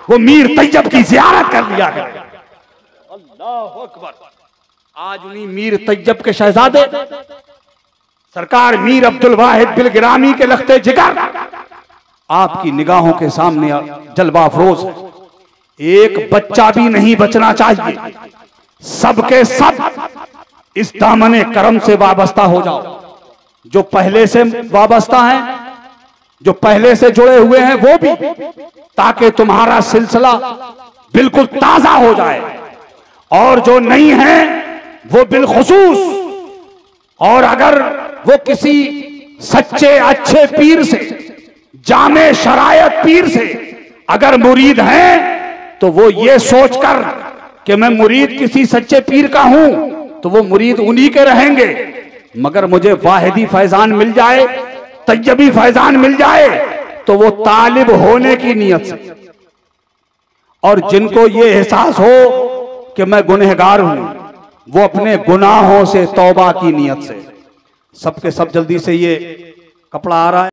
A: वो मीर तैयब की जियारत कर लिया करे। अल्लाह अकबर। आज उन्हीं मीर तैयब के शहजादे सरकार मीर अब्दुल वाहिद बिलगिरामी के लख्ते जिगर आपकी निगाहों के सामने जलवा अफरोज है। एक बच्चा भी नहीं बचना चाहिए, सबके सब इस दामने करम से वाबस्ता हो जाओ। जो पहले से वाबस्ता हैं, जो पहले से जुड़े हुए हैं वो भी, ताकि तुम्हारा सिलसिला बिल्कुल ताजा हो जाए। और जो नहीं है वो बिलखुसूस, और अगर वो किसी सच्चे अच्छे पीर से, जामे शरायत पीर से अगर मुरीद हैं तो वो ये सोचकर कि मैं मुरीद किसी सच्चे पीर का हूं तो वो मुरीद उन्हीं के रहेंगे। मगर मुझे वाहिदी फैजान मिल जाए, तैयबी फैजान मिल जाए तो वो तालिब होने की नियत से, और जिनको ये एहसास हो कि मैं गुनहगार हूं, वो अपने गुनाहों से तौबा की नियत से। सबके सब जल्दी से ये कपड़ा आ रहा है।